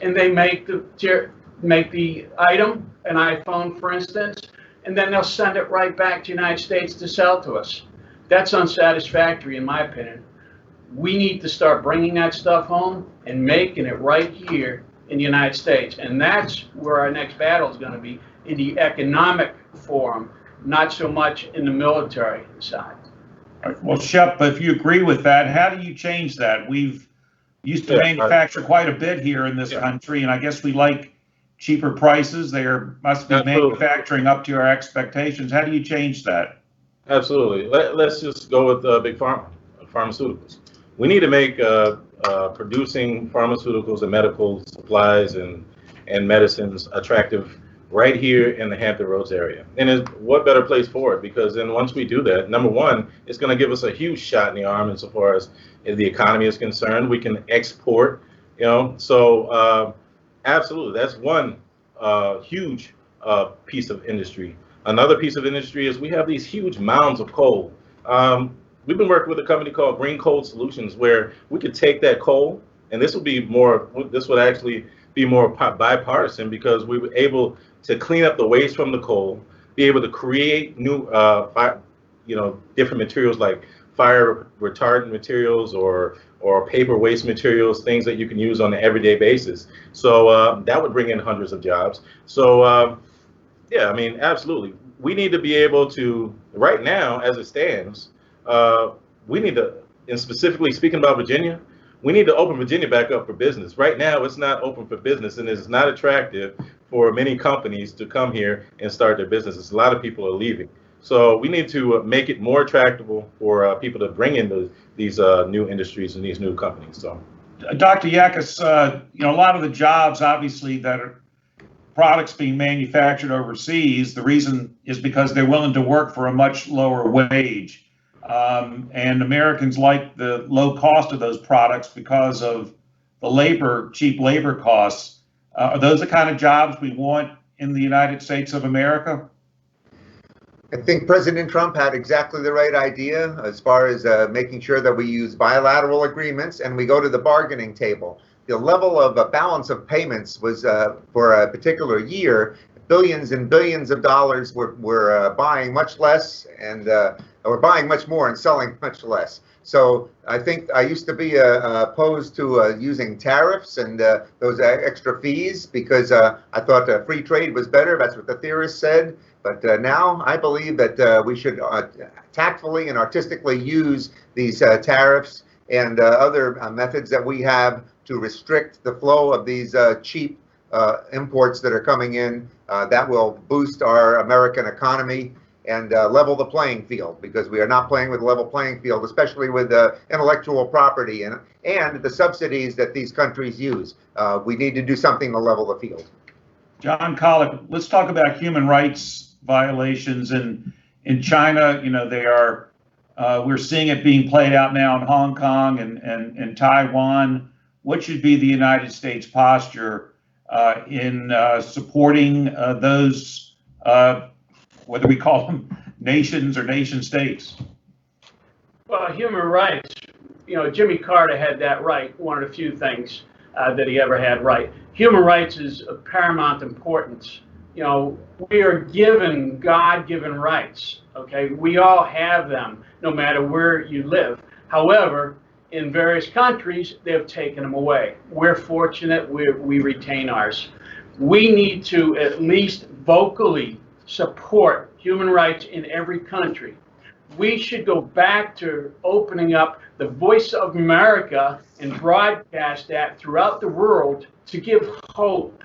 and they make the item, an iPhone, for instance, and then they'll send it right back to the United States to sell to us. That's unsatisfactory, in my opinion. We need to start bringing that stuff home and making it right here in the United States. And that's where our next battle is going to be, in the economic forum, not so much in the military side. Well, Shep, if you agree with that, how do you change that? We've used to manufacture quite a bit here in this country, and I guess we like cheaper prices. There must be manufacturing up to our expectations. How do you change that? Absolutely. Let's just go with big pharma, pharmaceuticals. We need to make producing pharmaceuticals and medical supplies and medicines attractive right here in the Hampton Roads area. And what better place for it? Because then once we do that, number one, it's going to give us a huge shot in the arm insofar as the economy is concerned. We can export, so absolutely, that's one huge piece of industry. Another piece of industry is we have these huge mounds of coal. We've been working with a company called Green Coal Solutions, where we could take that coal, and this would actually be more bipartisan, because we were able to clean up the waste from the coal, be able to create new, different materials like fire retardant materials or paper waste materials, things that you can use on an everyday basis. So that would bring in hundreds of jobs. So yeah, I mean, absolutely. We need to be able to, right now, as it stands, we need to, and specifically speaking about Virginia, we need to open Virginia back up for business. Right now, it's not open for business, and it's not attractive for many companies to come here and start their businesses. A lot of people are leaving. So we need to make it more attractive for people to bring in these new industries and these new companies. So, Dr. Yakas, a lot of the jobs, obviously, that are products being manufactured overseas, the reason is because they're willing to work for a much lower wage. And Americans like the low cost of those products because of the cheap labor costs. Are those the kind of jobs we want in the United States of America? I think President Trump had exactly the right idea as far as making sure that we use bilateral agreements and we go to the bargaining table. The level of balance of payments was for a particular year, billions and billions of dollars were buying much less and were buying much more and selling much less. So I think I used to be opposed to using tariffs and those extra fees because I thought free trade was better. That's what the theorists said. But now I believe that we should tactfully and artistically use these tariffs and other methods that we have to restrict the flow of these cheap imports that are coming in. That will boost our American economy and level the playing field, because we are not playing with a level playing field, especially with intellectual property and the subsidies that these countries use. We need to do something to level the field. John Collick, let's talk about human rights violations in China. We're seeing it being played out now in Hong Kong and Taiwan. What should be the United States posture in supporting those, whether we call them nations or nation states? Well, human rights, Jimmy Carter had that right, one of the few things that he ever had right. Human rights is of paramount importance. We are given God-given rights, okay? We all have them, no matter where you live. However, in various countries, they've taken them away. We're fortunate we retain ours. We need to at least vocally support human rights in every country. We should go back to opening up the Voice of America and broadcast that throughout the world to give hope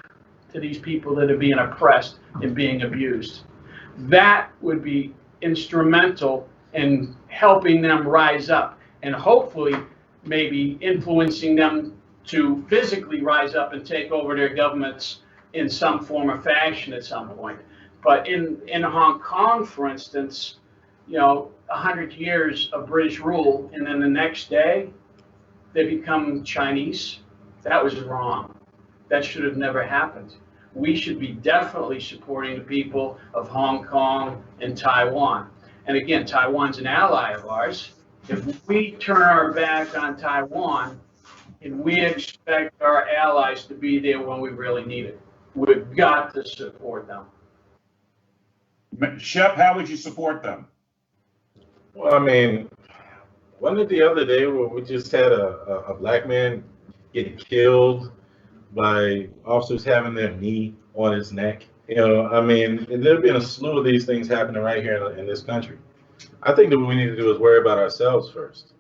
to these people that are being oppressed and being abused. That would be instrumental in helping them rise up and hopefully maybe influencing them to physically rise up and take over their governments in some form or fashion at some point. But in Hong Kong, for instance, 100 years of British rule, and then the next day they become Chinese. That was wrong. That should have never happened. We should be definitely supporting the people of Hong Kong and Taiwan. And again, Taiwan's an ally of ours. If we turn our back on Taiwan and we expect our allies to be there when we really need it, we've got to support them. Shep, how would you support them? well, I mean, wasn't it the other day where we just had a black man get killed by officers having their knee on his neck? I mean, there have been a slew of these things happening right here in this country. I think that what we need to do is worry about ourselves first.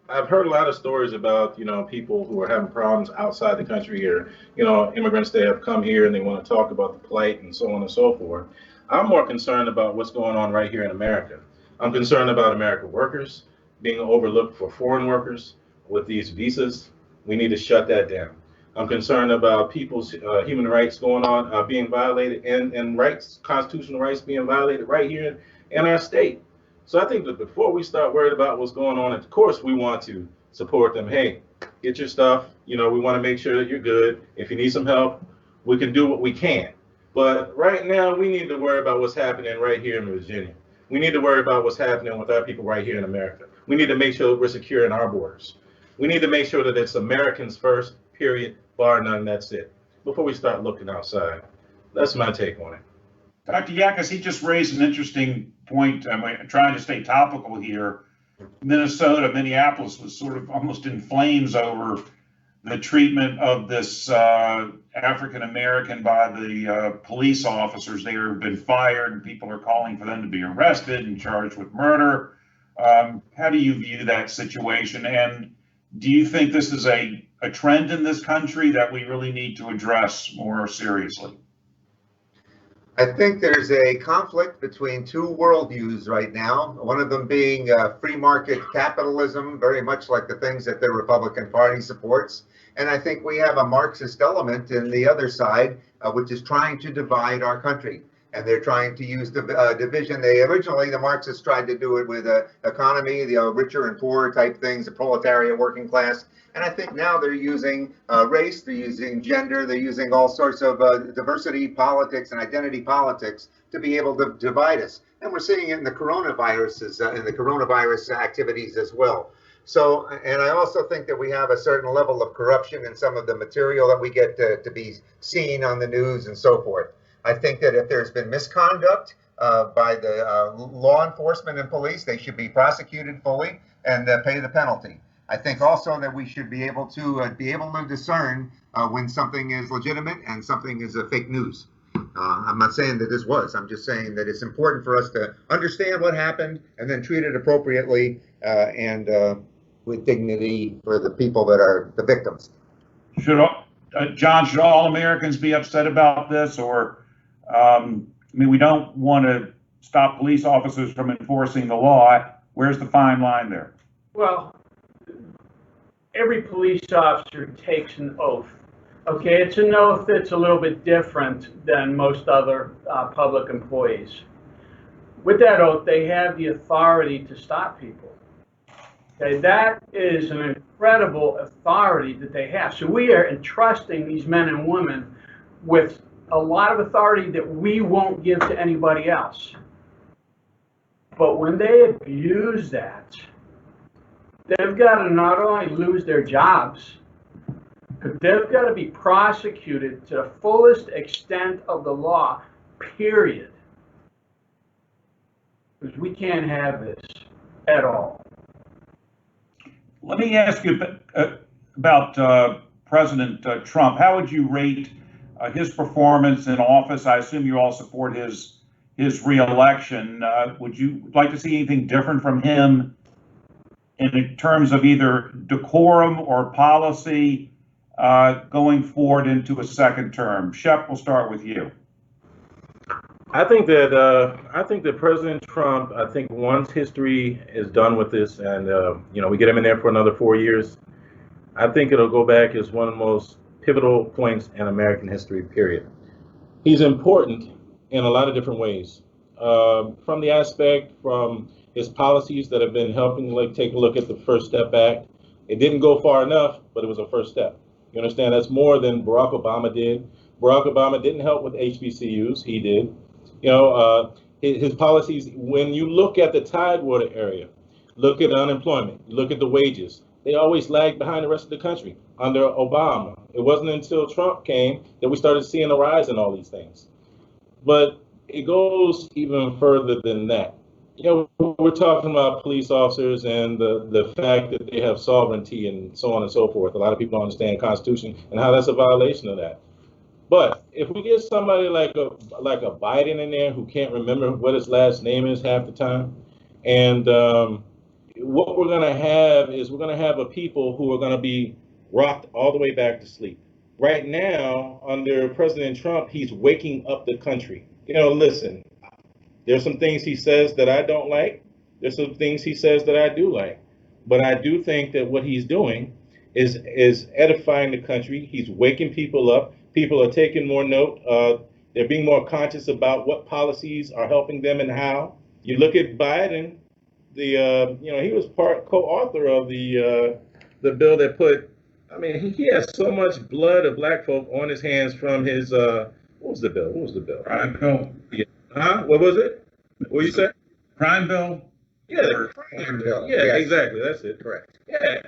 I've heard a lot of stories about, people who are having problems outside the country here, immigrants that have come here and they want to talk about the plight and so on and so forth. I'm more concerned about what's going on right here in America. I'm concerned about American workers being overlooked for foreign workers with these visas. We need to shut that down. I'm concerned about people's human rights going on, being violated, and constitutional rights being violated right here in our state. So I think that before we start worried about what's going on, of course we want to support them. Hey, get your stuff. We want to make sure that you're good. If you need some help, we can do what we can. But right now, we need to worry about what's happening right here in Virginia. We need to worry about what's happening with our people right here in America. We need to make sure that we're secure in our borders. We need to make sure that it's Americans first, period, bar none, that's it. Before we start looking outside. That's my take on it. Dr. Yakas, he just raised an interesting point. I'm trying to stay topical here. Minnesota, Minneapolis was sort of almost in flames over the treatment of this African American by the police officers there who've been fired, and people are calling for them to be arrested and charged with murder. How do you view that situation? And do you think this is a trend in this country that we really need to address more seriously? I think there's a conflict between two worldviews right now, one of them being free market capitalism, very much like the things that the Republican Party supports. And I think we have a Marxist element in the other side, which is trying to divide our country. And they're trying to use the division. The Marxists tried to do it with economy, the richer and poorer type things, the proletariat working class. And I think now they're using race, they're using gender, they're using all sorts of diversity politics and identity politics to be able to divide us. And we're seeing it in the coronavirus activities as well. So, and I also think that we have a certain level of corruption in some of the material that we get to be seen on the news and so forth. I think that if there's been misconduct by the law enforcement and police, they should be prosecuted fully and pay the penalty. I think also that we should be able to discern when something is legitimate and something is fake news. I'm not saying that this was. I'm just saying that it's important for us to understand what happened and then treat it appropriately and with dignity for the people that are the victims. John, should all Americans be upset about this? Or, we don't want to stop police officers from enforcing the law. Where's the fine line there? Well, every police officer takes an oath. Okay, it's an oath that's a little bit different than most other public employees. With that oath, they have the authority to stop people. Okay, that is an incredible authority that they have. So we are entrusting these men and women with a lot of authority that we won't give to anybody else. But when they abuse that, they've got to not only lose their jobs, but they've got to be prosecuted to the fullest extent of the law, period. Because we can't have this at all. Let me ask you about President Trump. How would you rate his performance in office? I assume you all support his re-election. Would you like to see anything different from him in terms of either decorum or policy going forward into a second term? Shep, we'll start with you. I think that President Trump, once history is done with this and we get him in there for another 4 years, I think it'll go back as one of the most pivotal points in American history, period. He's important in a lot of different ways. From the aspect from his policies that have been helping, like take a look at the First Step Act. It didn't go far enough, but it was a first step. You understand? That's more than Barack Obama did. Barack Obama didn't help with HBCUs. He did. His policies, when you look at the Tidewater area, look at unemployment, look at the wages, they always lagged behind the rest of the country under Obama. It wasn't until Trump came that we started seeing a rise in all these things. But it goes even further than that. We're talking about police officers and the fact that they have sovereignty and so on and so forth. A lot of people don't understand the Constitution and how that's a violation of that. But if we get somebody like a Biden in there who can't remember what his last name is half the time, and what we're going to have is we're going to have a people who are going to be rocked all the way back to sleep. Right now, under President Trump, he's waking up the country. Listen, there's some things he says that I don't like. There's some things he says that I do like. But I do think that what he's doing is edifying the country. He's waking people up. People are taking more note. They're being more conscious about what policies are helping them and how. You look at Biden, he was co-author of the bill that put, he has so much blood of black folk on his hands from his, what was the bill? Crime bill. Yeah. Huh? What was it? What you say? Crime bill. Yeah, the crime bill. Yeah, yes. Exactly. That's it. Correct. Yeah.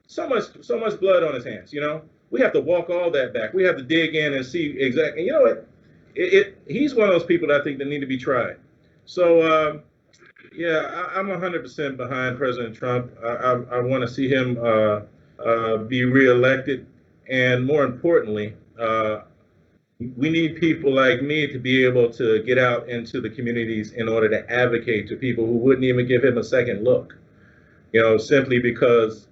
So much blood on his hands, We have to walk all that back. We have to dig in and see exactly. You know what? He's one of those people that I think that need to be tried. So yeah, I'm 100% behind President Trump. I want to see him be reelected, and more importantly, we need people like me to be able to get out into the communities in order to advocate to people who wouldn't even give him a second look. Simply because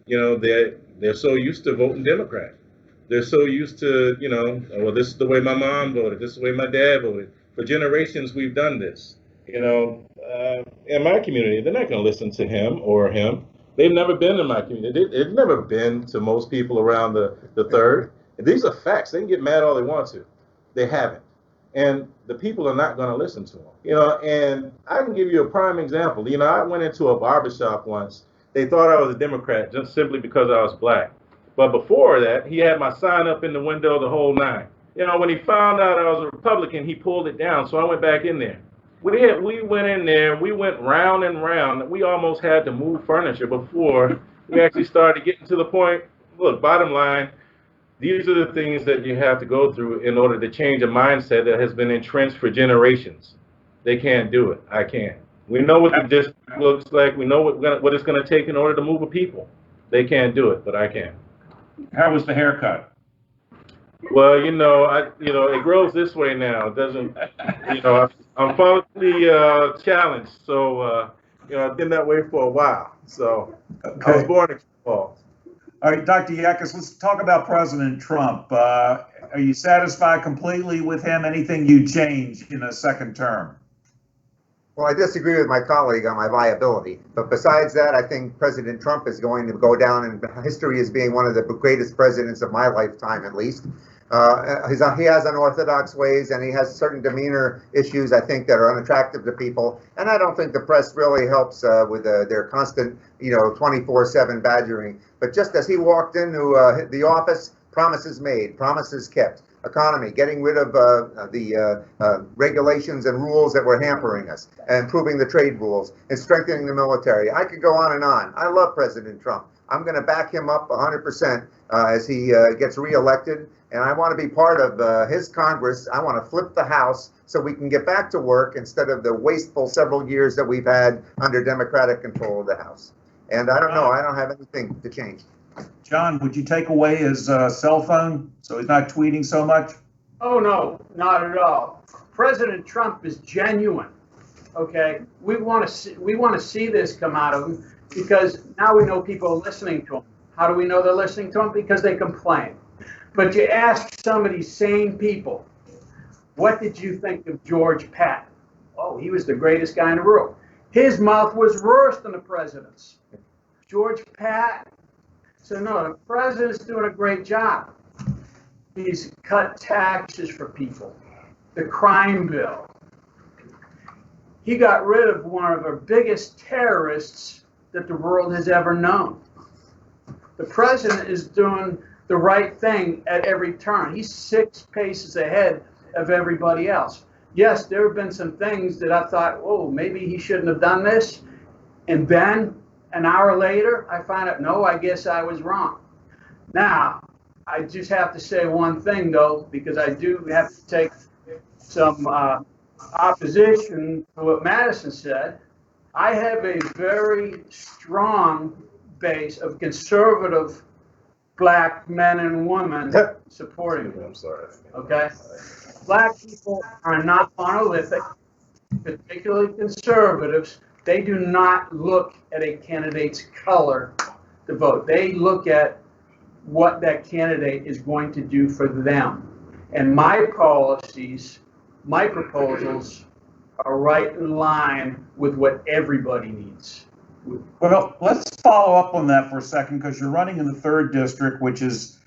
they're so used to voting Democrat. They're so used to, well, this is the way my mom voted. This is the way my dad voted. For generations, we've done this. In my community, they're not going to listen to him or him. They've never been in my community. They've never been to most people around the third. These are facts. They can get mad all they want to. They haven't. And the people are not going to listen to them. And I can give you a prime example. I went into a barbershop once. They thought I was a Democrat just simply because I was black. But before that, he had my sign up in the window the whole nine. When he found out I was a Republican, he pulled it down. So I went back in there. We went in there, we went round and round. We almost had to move furniture before we actually started getting to the point. Look, bottom line, these are the things that you have to go through in order to change a mindset that has been entrenched for generations. They can't do it. I can. We know what the district looks like. We know what it's going to take in order to move a people. They can't do it, but I can. How was the haircut? Well, it grows this way now. It doesn't, I'm publicly challenged. So, I've been that way for a while. So Okay. I was born in fall. All right, Dr. Yakas, let's talk about President Trump. Are you satisfied completely with him? Anything you change in a second term? Well, I disagree with my colleague on my viability. But besides that, I think President Trump is going to go down in history as being one of the greatest presidents of my lifetime, at least. He has unorthodox ways, and he has certain demeanor issues, I think, that are unattractive to people. And I don't think the press really helps with their constant, 24/7 badgering. But just as he walked into the office, promises made, promises kept. Economy, getting rid of the regulations and rules that were hampering us, and improving the trade rules, and strengthening the military. I could go on and on. I love President Trump. I'm going to back him up 100% as he gets reelected, and I want to be part of his Congress. I want to flip the House so we can get back to work instead of the wasteful several years that we've had under Democratic control of the House. And I don't know. I don't have anything to change. John, would you take away his cell phone so he's not tweeting so much? Oh, no, not at all. President Trump is genuine. Okay, we want to see this come out of him because now we know people are listening to him. How do we know they're listening to him? Because they complain. But you ask some of these sane people, what did you think of George Patton? Oh, he was the greatest guy in the world. His mouth was worse than the president's. George Patton. So no, the president's doing a great job. He's cut taxes for people. The crime bill. He got rid of one of our biggest terrorists that the world has ever known. The president is doing the right thing at every turn. He's 6 paces ahead of everybody else. Yes, there have been some things that I thought, oh, maybe he shouldn't have done this. And then an hour later, I find out, no, I guess I was wrong. Now, I just have to say one thing, though, because I do have to take some opposition to what Madison said. I have a very strong base of conservative black men and women supporting me. I'm sorry. Okay? Black people are not monolithic, particularly conservatives. They do not look at a candidate's color to vote. They look at what that candidate is going to do for them. And my policies, my proposals are right in line with what everybody needs. Well, let's follow up on that for a second because you're running in the 3rd district, which is,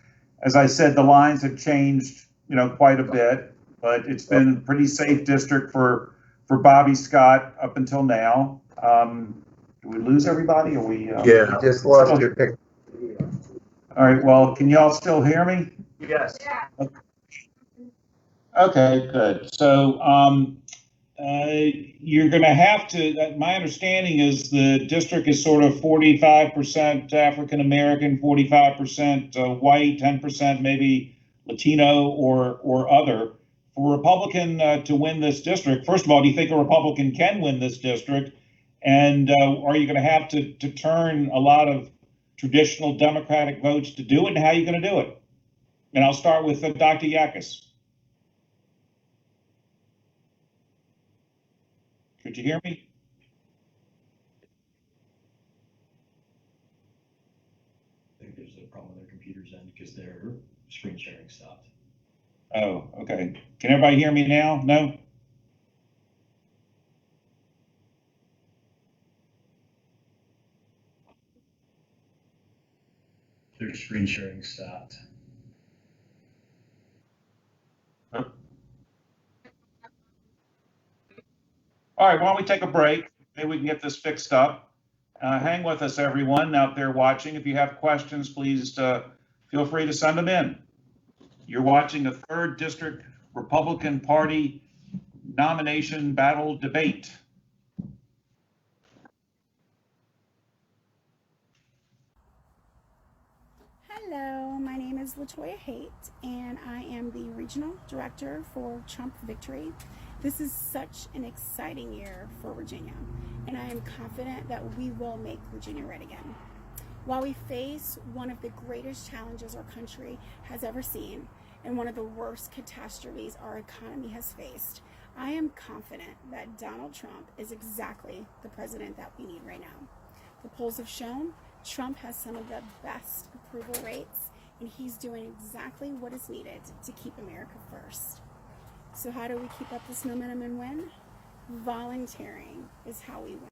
as I said, the lines have changed, quite a bit, but it's been a pretty safe district for Bobby Scott up until now. Do we lose everybody? Or we? Yeah, you just lost your pick. All right. Well, can you all still hear me? Yes. Okay, good. So You're going to have to, my understanding is the district is sort of 45% African American, 45% white, 10% maybe Latino or other. For a Republican to win this district, first of all, do you think a Republican can win this district? And are you going to have to turn a lot of traditional Democratic votes to do it? And how are you going to do it? And I'll start with Dr. Yakis. Could you hear me? I think there's a problem with their computer's end because their screen sharing stopped. Oh, okay. Can everybody hear me now? No? Their screen sharing stopped. All right, why don't we take a break? Maybe we can get this fixed up. Hang with us, everyone out there watching. If you have questions, please feel free to send them in. You're watching a 3rd District Republican Party nomination battle debate. Hello, my name is Latoya Haight, and I am the Regional Director for Trump Victory. This is such an exciting year for Virginia, and I am confident that we will make Virginia red again. While we face one of the greatest challenges our country has ever seen, and one of the worst catastrophes our economy has faced, I am confident that Donald Trump is exactly the president that we need right now. The polls have shown Trump has some of the best approval rates, and he's doing exactly what is needed to keep America first. So how do we keep up this momentum and win? Volunteering is how we win.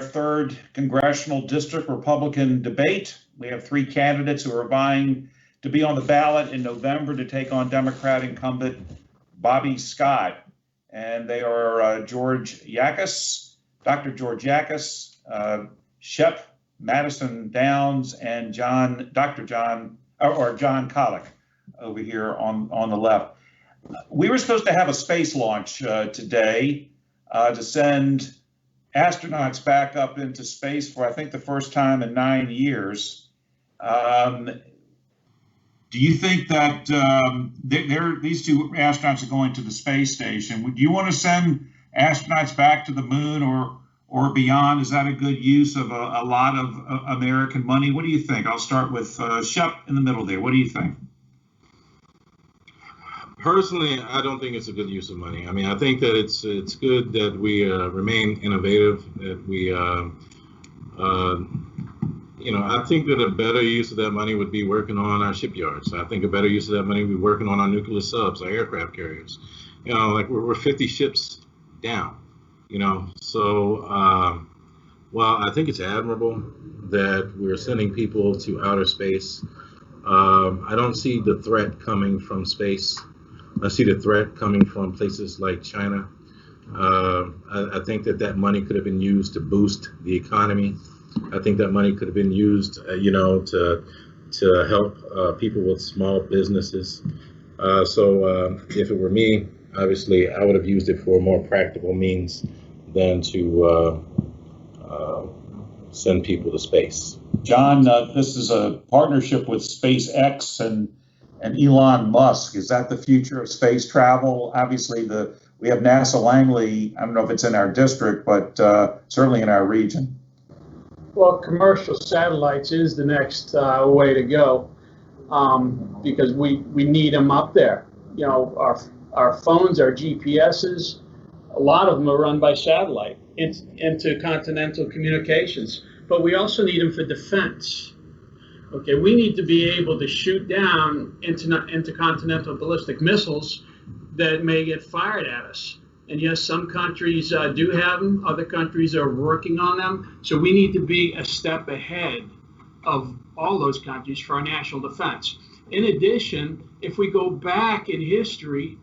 third Congressional District Republican debate. We have three candidates who are vying to be on the ballot in November to take on Democrat incumbent Bobby Scott. And they are George Yakis, Dr. George Yakis, Shep Madison Downs, and Dr. John Colick over here on the left. We were supposed to have a space launch today to send astronauts back up into space for, I think, the first time in 9 years. Do you think that these two astronauts are going to the space station? Would you want to send astronauts back to the moon or beyond? Is that a good use of a lot of American money? What do you think? I'll start with Shep in the middle there. What do you think? Personally, I don't think it's a good use of money. I mean, I think that it's good that we remain innovative, that we, I think that a better use of that money would be working on our shipyards. I think a better use of that money would be working on our nuclear subs, our aircraft carriers. Like we're 50 ships down, So while I think it's admirable that we're sending people to outer space, I don't see the threat coming from space. I see the threat coming from places like China. I think that money could have been used to boost the economy. I think that money could have been used, to help people with small businesses. So if it were me, obviously, I would have used it for more practical means than to send people to space. John, this is a partnership with SpaceX and Elon Musk. Is that the future of space travel? Obviously, we have NASA Langley. I don't know if it's in our district, but certainly in our region. Well, commercial satellites is the next way to go because we need them up there. Our phones, our GPSs, a lot of them are run by satellite intercontinental communications, but we also need them for defense. Okay, we need to be able to shoot down intercontinental ballistic missiles that may get fired at us. And yes, some countries do have them, other countries are working on them. So we need to be a step ahead of all those countries for our national defense. In addition, if we go back in history,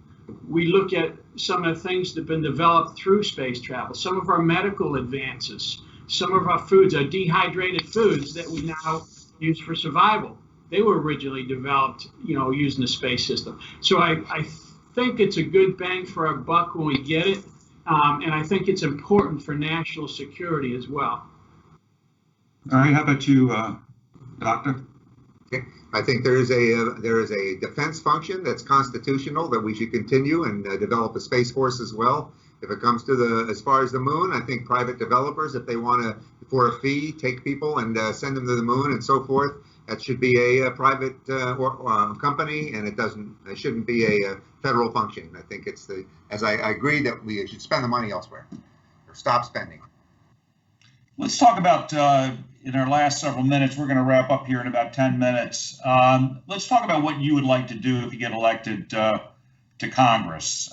we look at some of the things that have been developed through space travel, some of our medical advances, some of our foods, our dehydrated foods that we now use for survival. They were originally developed, using the space system. So I think it's a good bang for our buck when we get it, and I think it's important for national security as well. All right, how about you, Doctor? Okay. I think there is a defense function that's constitutional that we should continue and develop a space force as well. If it comes to as far as the moon, I think private developers, if they want to, for a fee, take people and send them to the moon and so forth, that should be a private company, and it shouldn't be a federal function. I think I agree that we should spend the money elsewhere or stop spending. Let's talk about, in our last several minutes, we're going to wrap up here in about 10 minutes. Let's talk about what you would like to do if you get elected to Congress.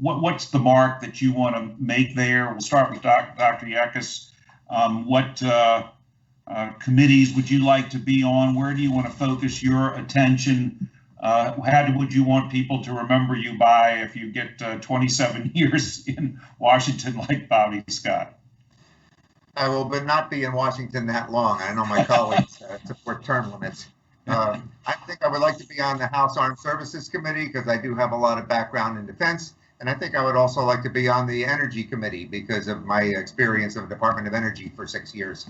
What's the mark that you want to make there? We'll start with Dr. Yakis. What committees would you like to be on? Where do you want to focus your attention? How would you want people to remember you by if you get 27 years in Washington like Bobby Scott? I will but not be in Washington that long. I know my colleagues support term limits. I think I would like to be on the House Armed Services Committee because I do have a lot of background in defense. And I think I would also like to be on the Energy Committee because of my experience of the Department of Energy for 6 years.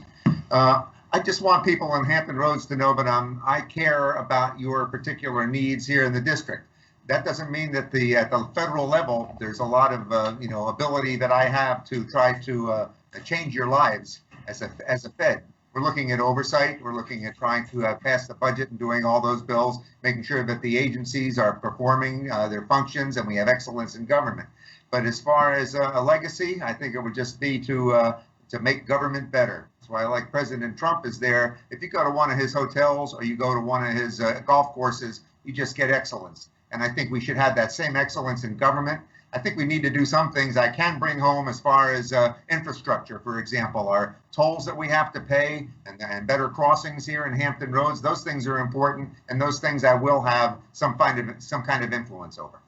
I just want people in Hampton Roads to know that I care about your particular needs here in the district. That doesn't mean that at the federal level, there's a lot of ability that I have to try to change your lives as a Fed. We're looking at oversight. We're looking at trying to pass the budget and doing all those bills, making sure that the agencies are performing their functions and we have excellence in government. But as far as a legacy, I think it would just be to make government better. That's why I like President Trump is there. If you go to one of his hotels or you go to one of his golf courses, you just get excellence. And I think we should have that same excellence in government. I think we need to do some things I can bring home as far as infrastructure, for example, our tolls that we have to pay and better crossings here in Hampton Roads. Those things are important, and those things I will have some kind of influence over.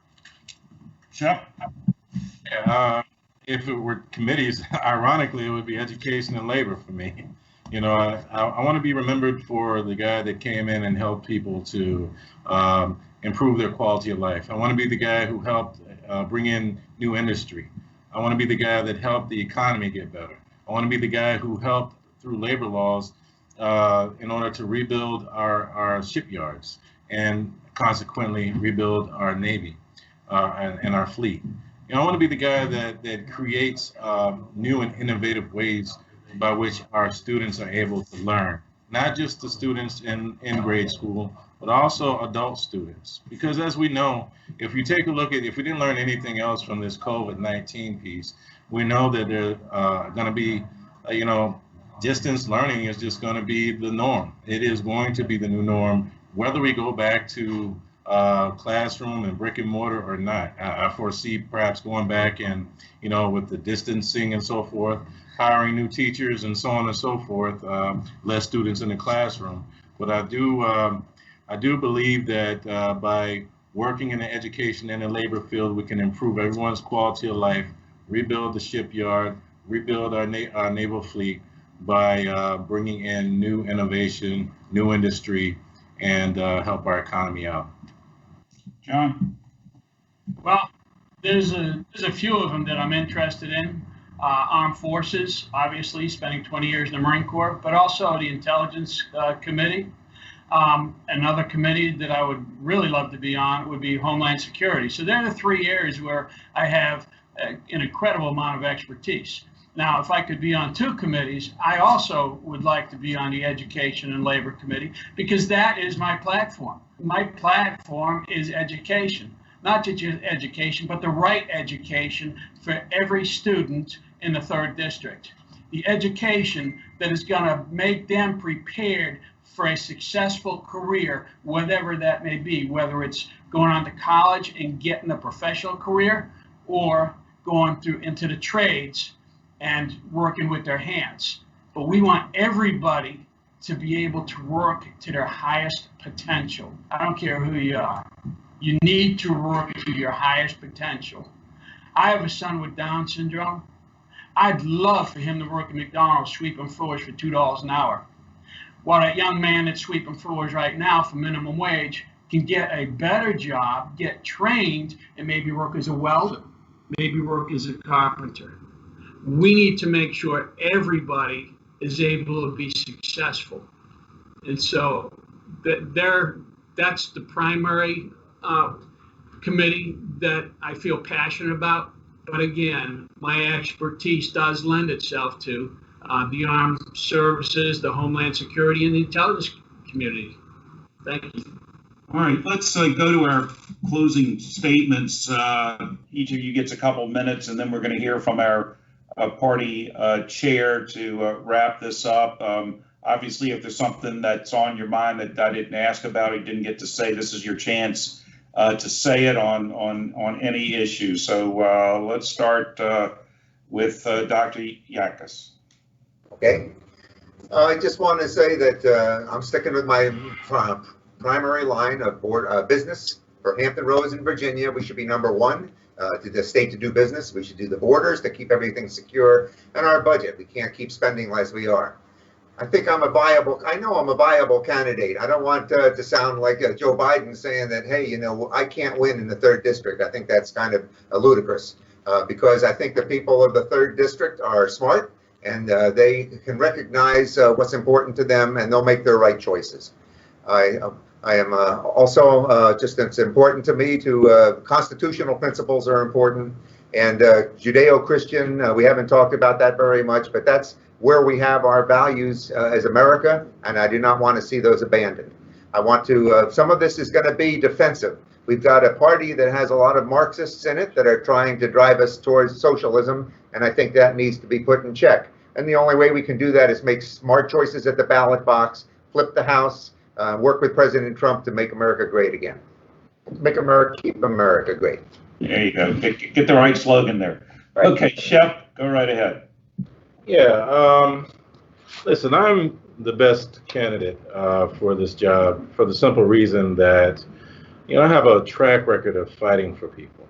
Chuck? If it were committees, ironically, it would be education and labor for me. You know, I want to be remembered for the guy that came in and helped people to improve their quality of life. I want to be the guy who helped bring in new industry. I want to be the guy that helped the economy get better. I want to be the guy who helped through labor laws in order to rebuild our shipyards and consequently rebuild our Navy and our fleet. You know, I want to be the guy that creates new and innovative ways by which our students are able to learn, not just the students in grade school, but also adult students. Because as we know, if you take a look at, if we didn't learn anything else from this COVID-19 piece, we know that there going to be, you know, distance learning is just going to be the norm. It is going to be the new norm, whether we go back to classroom and brick and mortar or not. I foresee perhaps going back and, you know, with the distancing and so forth, hiring new teachers and so on and so forth, less students in the classroom. But I do believe that by working in the education and the labor field, we can improve everyone's quality of life, rebuild the shipyard, rebuild our naval fleet by bringing in new innovation, new industry, and help our economy out. John? Well, there's a few of them that I'm interested in. Armed Forces, obviously, spending 20 years in the Marine Corps, but also the Intelligence Committee. Another committee that I would really love to be on would be Homeland Security. So they're the 3 areas where I have an incredible amount of expertise. Now, if I could be on 2 committees, I also would like to be on the Education and Labor Committee, because that is my platform. My platform is education, not just education, but the right education for every student in the 3rd District. The education that is going to make them prepared for a successful career, whatever that may be, whether it's going on to college and getting a professional career or going through into the trades and working with their hands. But we want everybody to be able to work to their highest potential. I don't care who you are. You need to work to your highest potential. I have a son with Down syndrome. I'd love for him to work at McDonald's sweeping floors for $2 an hour. While that young man that's sweeping floors right now for minimum wage can get a better job, get trained, and maybe work as a welder, maybe work as a carpenter. We need to make sure everybody is able to be successful. And so that's the primary committee that I feel passionate about. But again, my expertise does lend itself to the armed services, the Homeland Security, and the intelligence community. Thank you. All right, let's go to our closing statements. Each of you gets a couple minutes, and then we're going to hear from our party chair to wrap this up. Obviously, if there's something that's on your mind that I didn't ask about, or you didn't get to say, this is your chance to say it on any issue. So let's start with Dr. Yakas. Okay. I just want to say that I'm sticking with my primary line of business for Hampton Roads in Virginia. We should be number 1 to the state to do business. We should do the borders to keep everything secure, and our budget. We can't keep spending as we are. I think I know I'm a viable candidate. I don't want to sound like Joe Biden saying that, hey, you know, I can't win in the 3rd District. I think that's kind of ludicrous because I think the people of the 3rd District are smart, and they can recognize what's important to them, and they'll make their right choices. I am also it's important to me constitutional principles are important, and Judeo-Christian, we haven't talked about that very much, but that's where we have our values as America, and I do not want to see those abandoned. I want to, some of this is going to be defensive. We've got a party that has a lot of Marxists in it that are trying to drive us towards socialism, and I think that needs to be put in check. And the only way we can do that is make smart choices at the ballot box, flip the House, work with President Trump to make America great again. Keep America great. There you go. Get the right slogan there. Right. Okay, Shep, go right ahead. Yeah. Listen, I'm the best candidate for this job for the simple reason that, I have a track record of fighting for people.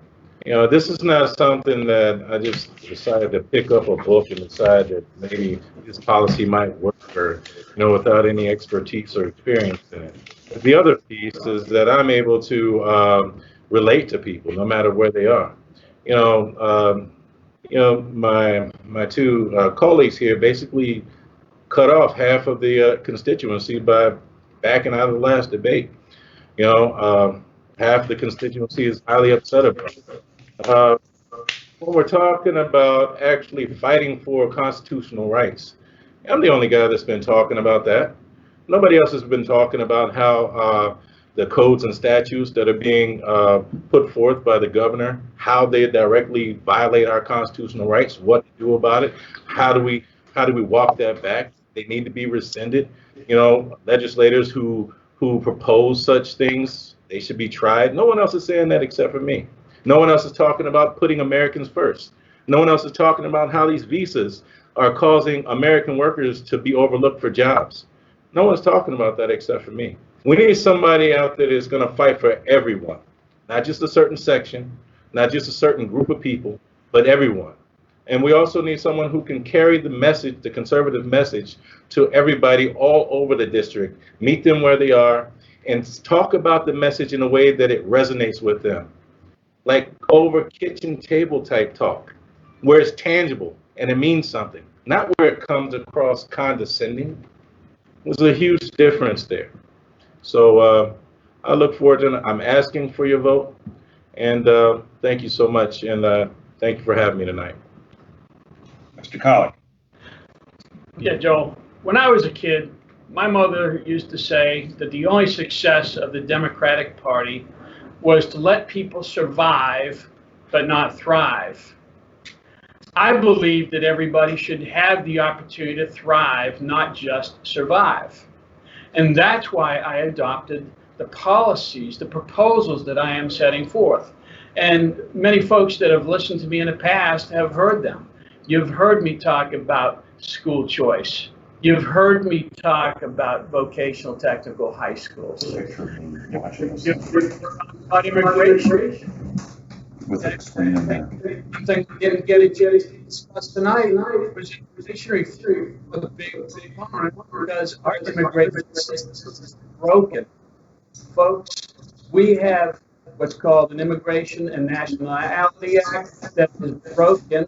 This is not something that I just decided to pick up a book and decide that maybe this policy might work or, without any expertise or experience in it. The other piece is that I'm able to relate to people no matter where they are. You know, my two colleagues here basically cut off half of the constituency by backing out of the last debate. Half the constituency is highly upset about it. When we're talking about actually fighting for constitutional rights, I'm the only guy that's been talking about that. Nobody else has been talking about how the codes and statutes that are being put forth by the governor, how they directly violate our constitutional rights, what to do about it, how do we walk that back? They need to be rescinded. Legislators who propose such things, they should be tried. No one else is saying that except for me. No one else is talking about putting Americans first. No one else is talking about how these visas are causing American workers to be overlooked for jobs. No one's talking about that except for me. We need somebody out there that's going to fight for everyone, not just a certain section, not just a certain group of people, but everyone. And we also need someone who can carry the message, the conservative message, to everybody all over the district, meet them where they are, and talk about the message in a way that it resonates with them. Like over kitchen table type talk, where it's tangible and it means something, not where it comes across condescending. There's a huge difference there. So I look forward to it. I'm asking for your vote, and thank you so much, and thank you for having me tonight. Mr. Colley. Yeah, Joe, when I was a kid, my mother used to say that the only success of the Democratic Party was to let people survive but not thrive. I believe that everybody should have the opportunity to thrive, not just survive. And that's why I adopted the policies, the proposals that I am setting forth. And many folks that have listened to me in the past have heard them. You've heard me talk about school choice. You've heard me talk about vocational technical high schools. You've heard about immigration. With the screen in there. Thing we didn't get it discussed tonight was immigration reform. A big component because our immigration system is broken. Folks, we have what's called an Immigration and Nationality Act that is broken,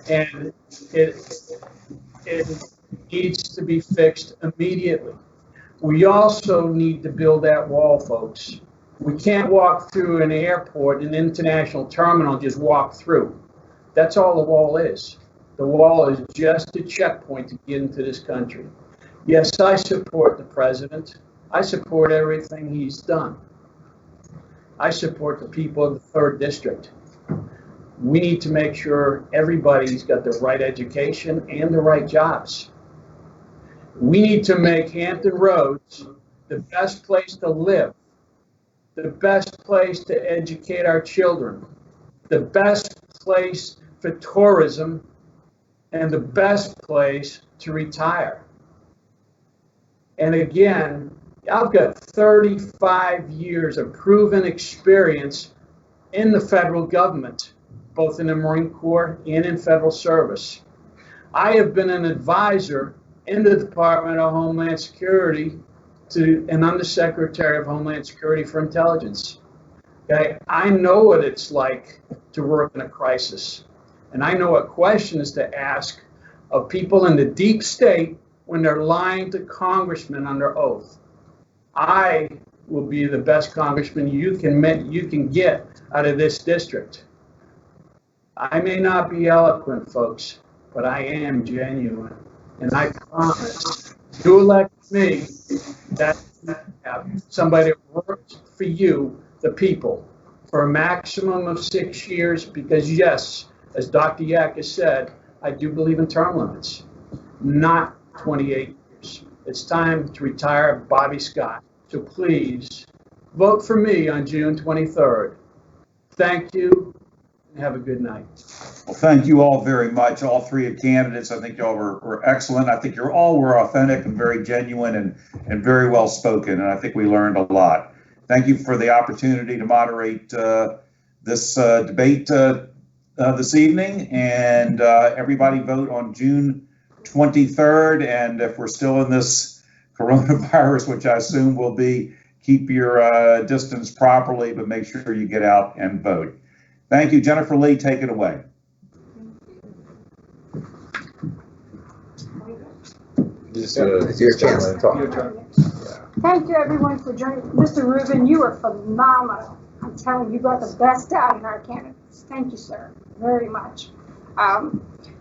and it needs to be fixed immediately. We also need to build that wall, folks. We can't walk through an airport, an international terminal, just walk through. That's all the wall is. The wall is just a checkpoint to get into this country. Yes, I support the president. I support everything he's done. I support the people of the 3rd District. We need to make sure everybody's got the right education and the right jobs. We need to make Hampton Roads the best place to live, the best place to educate our children, the best place for tourism, and the best place to retire. And again, I've got 35 years of proven experience in the federal government, both in the Marine Corps and in federal service. I have been an advisor in the Department of Homeland Security to an Undersecretary of Homeland Security for Intelligence. Okay, I know what it's like to work in a crisis, and I know what questions to ask of people in the deep state when they're lying to congressmen under oath. I will be the best congressman you can get out of this district. I may not be eloquent, folks, but I am genuine, and I promise you elect me, that somebody that works for you, the people, for a maximum of 6 years, because yes, as Dr. Yak has said, I do believe in term limits, not 28 years. It's time to retire Bobby Scott. So please vote for me on June 23rd. Thank you. Have a good night. Well, thank you all very much, all three of candidates. I think y'all were excellent. I think you all were authentic and very genuine and very well spoken, and I think we learned a lot. Thank you for the opportunity to moderate this debate this evening, and everybody vote on June 23rd, and if we're still in this coronavirus, which I assume will be, keep your distance properly, but make sure you get out and vote. Thank you. Jennifer Lee, take it away. It's your chance to talk. Thank you, everyone, for joining. Mr. Rubin, you were phenomenal. I'm telling you, you brought the best out in our candidates. Thank you, sir, very much. I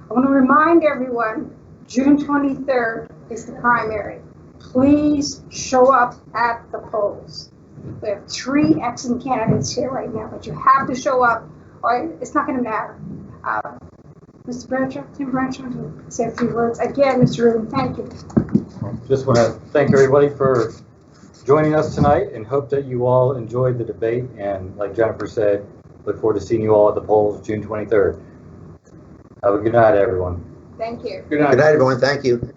want to remind everyone, June 23rd is the primary. Please show up at the polls. We have 3 excellent candidates here right now, but you have to show up, or it's not going to matter. Mr. Bradshaw, Tim Bradshaw, to say a few words. Again, Mr. Rubin, thank you. Just want to thank everybody for joining us tonight and hope that you all enjoyed the debate. And like Jennifer said, look forward to seeing you all at the polls June 23rd. Have a good night, everyone. Thank you. Good night. Good night, everyone. Thank you.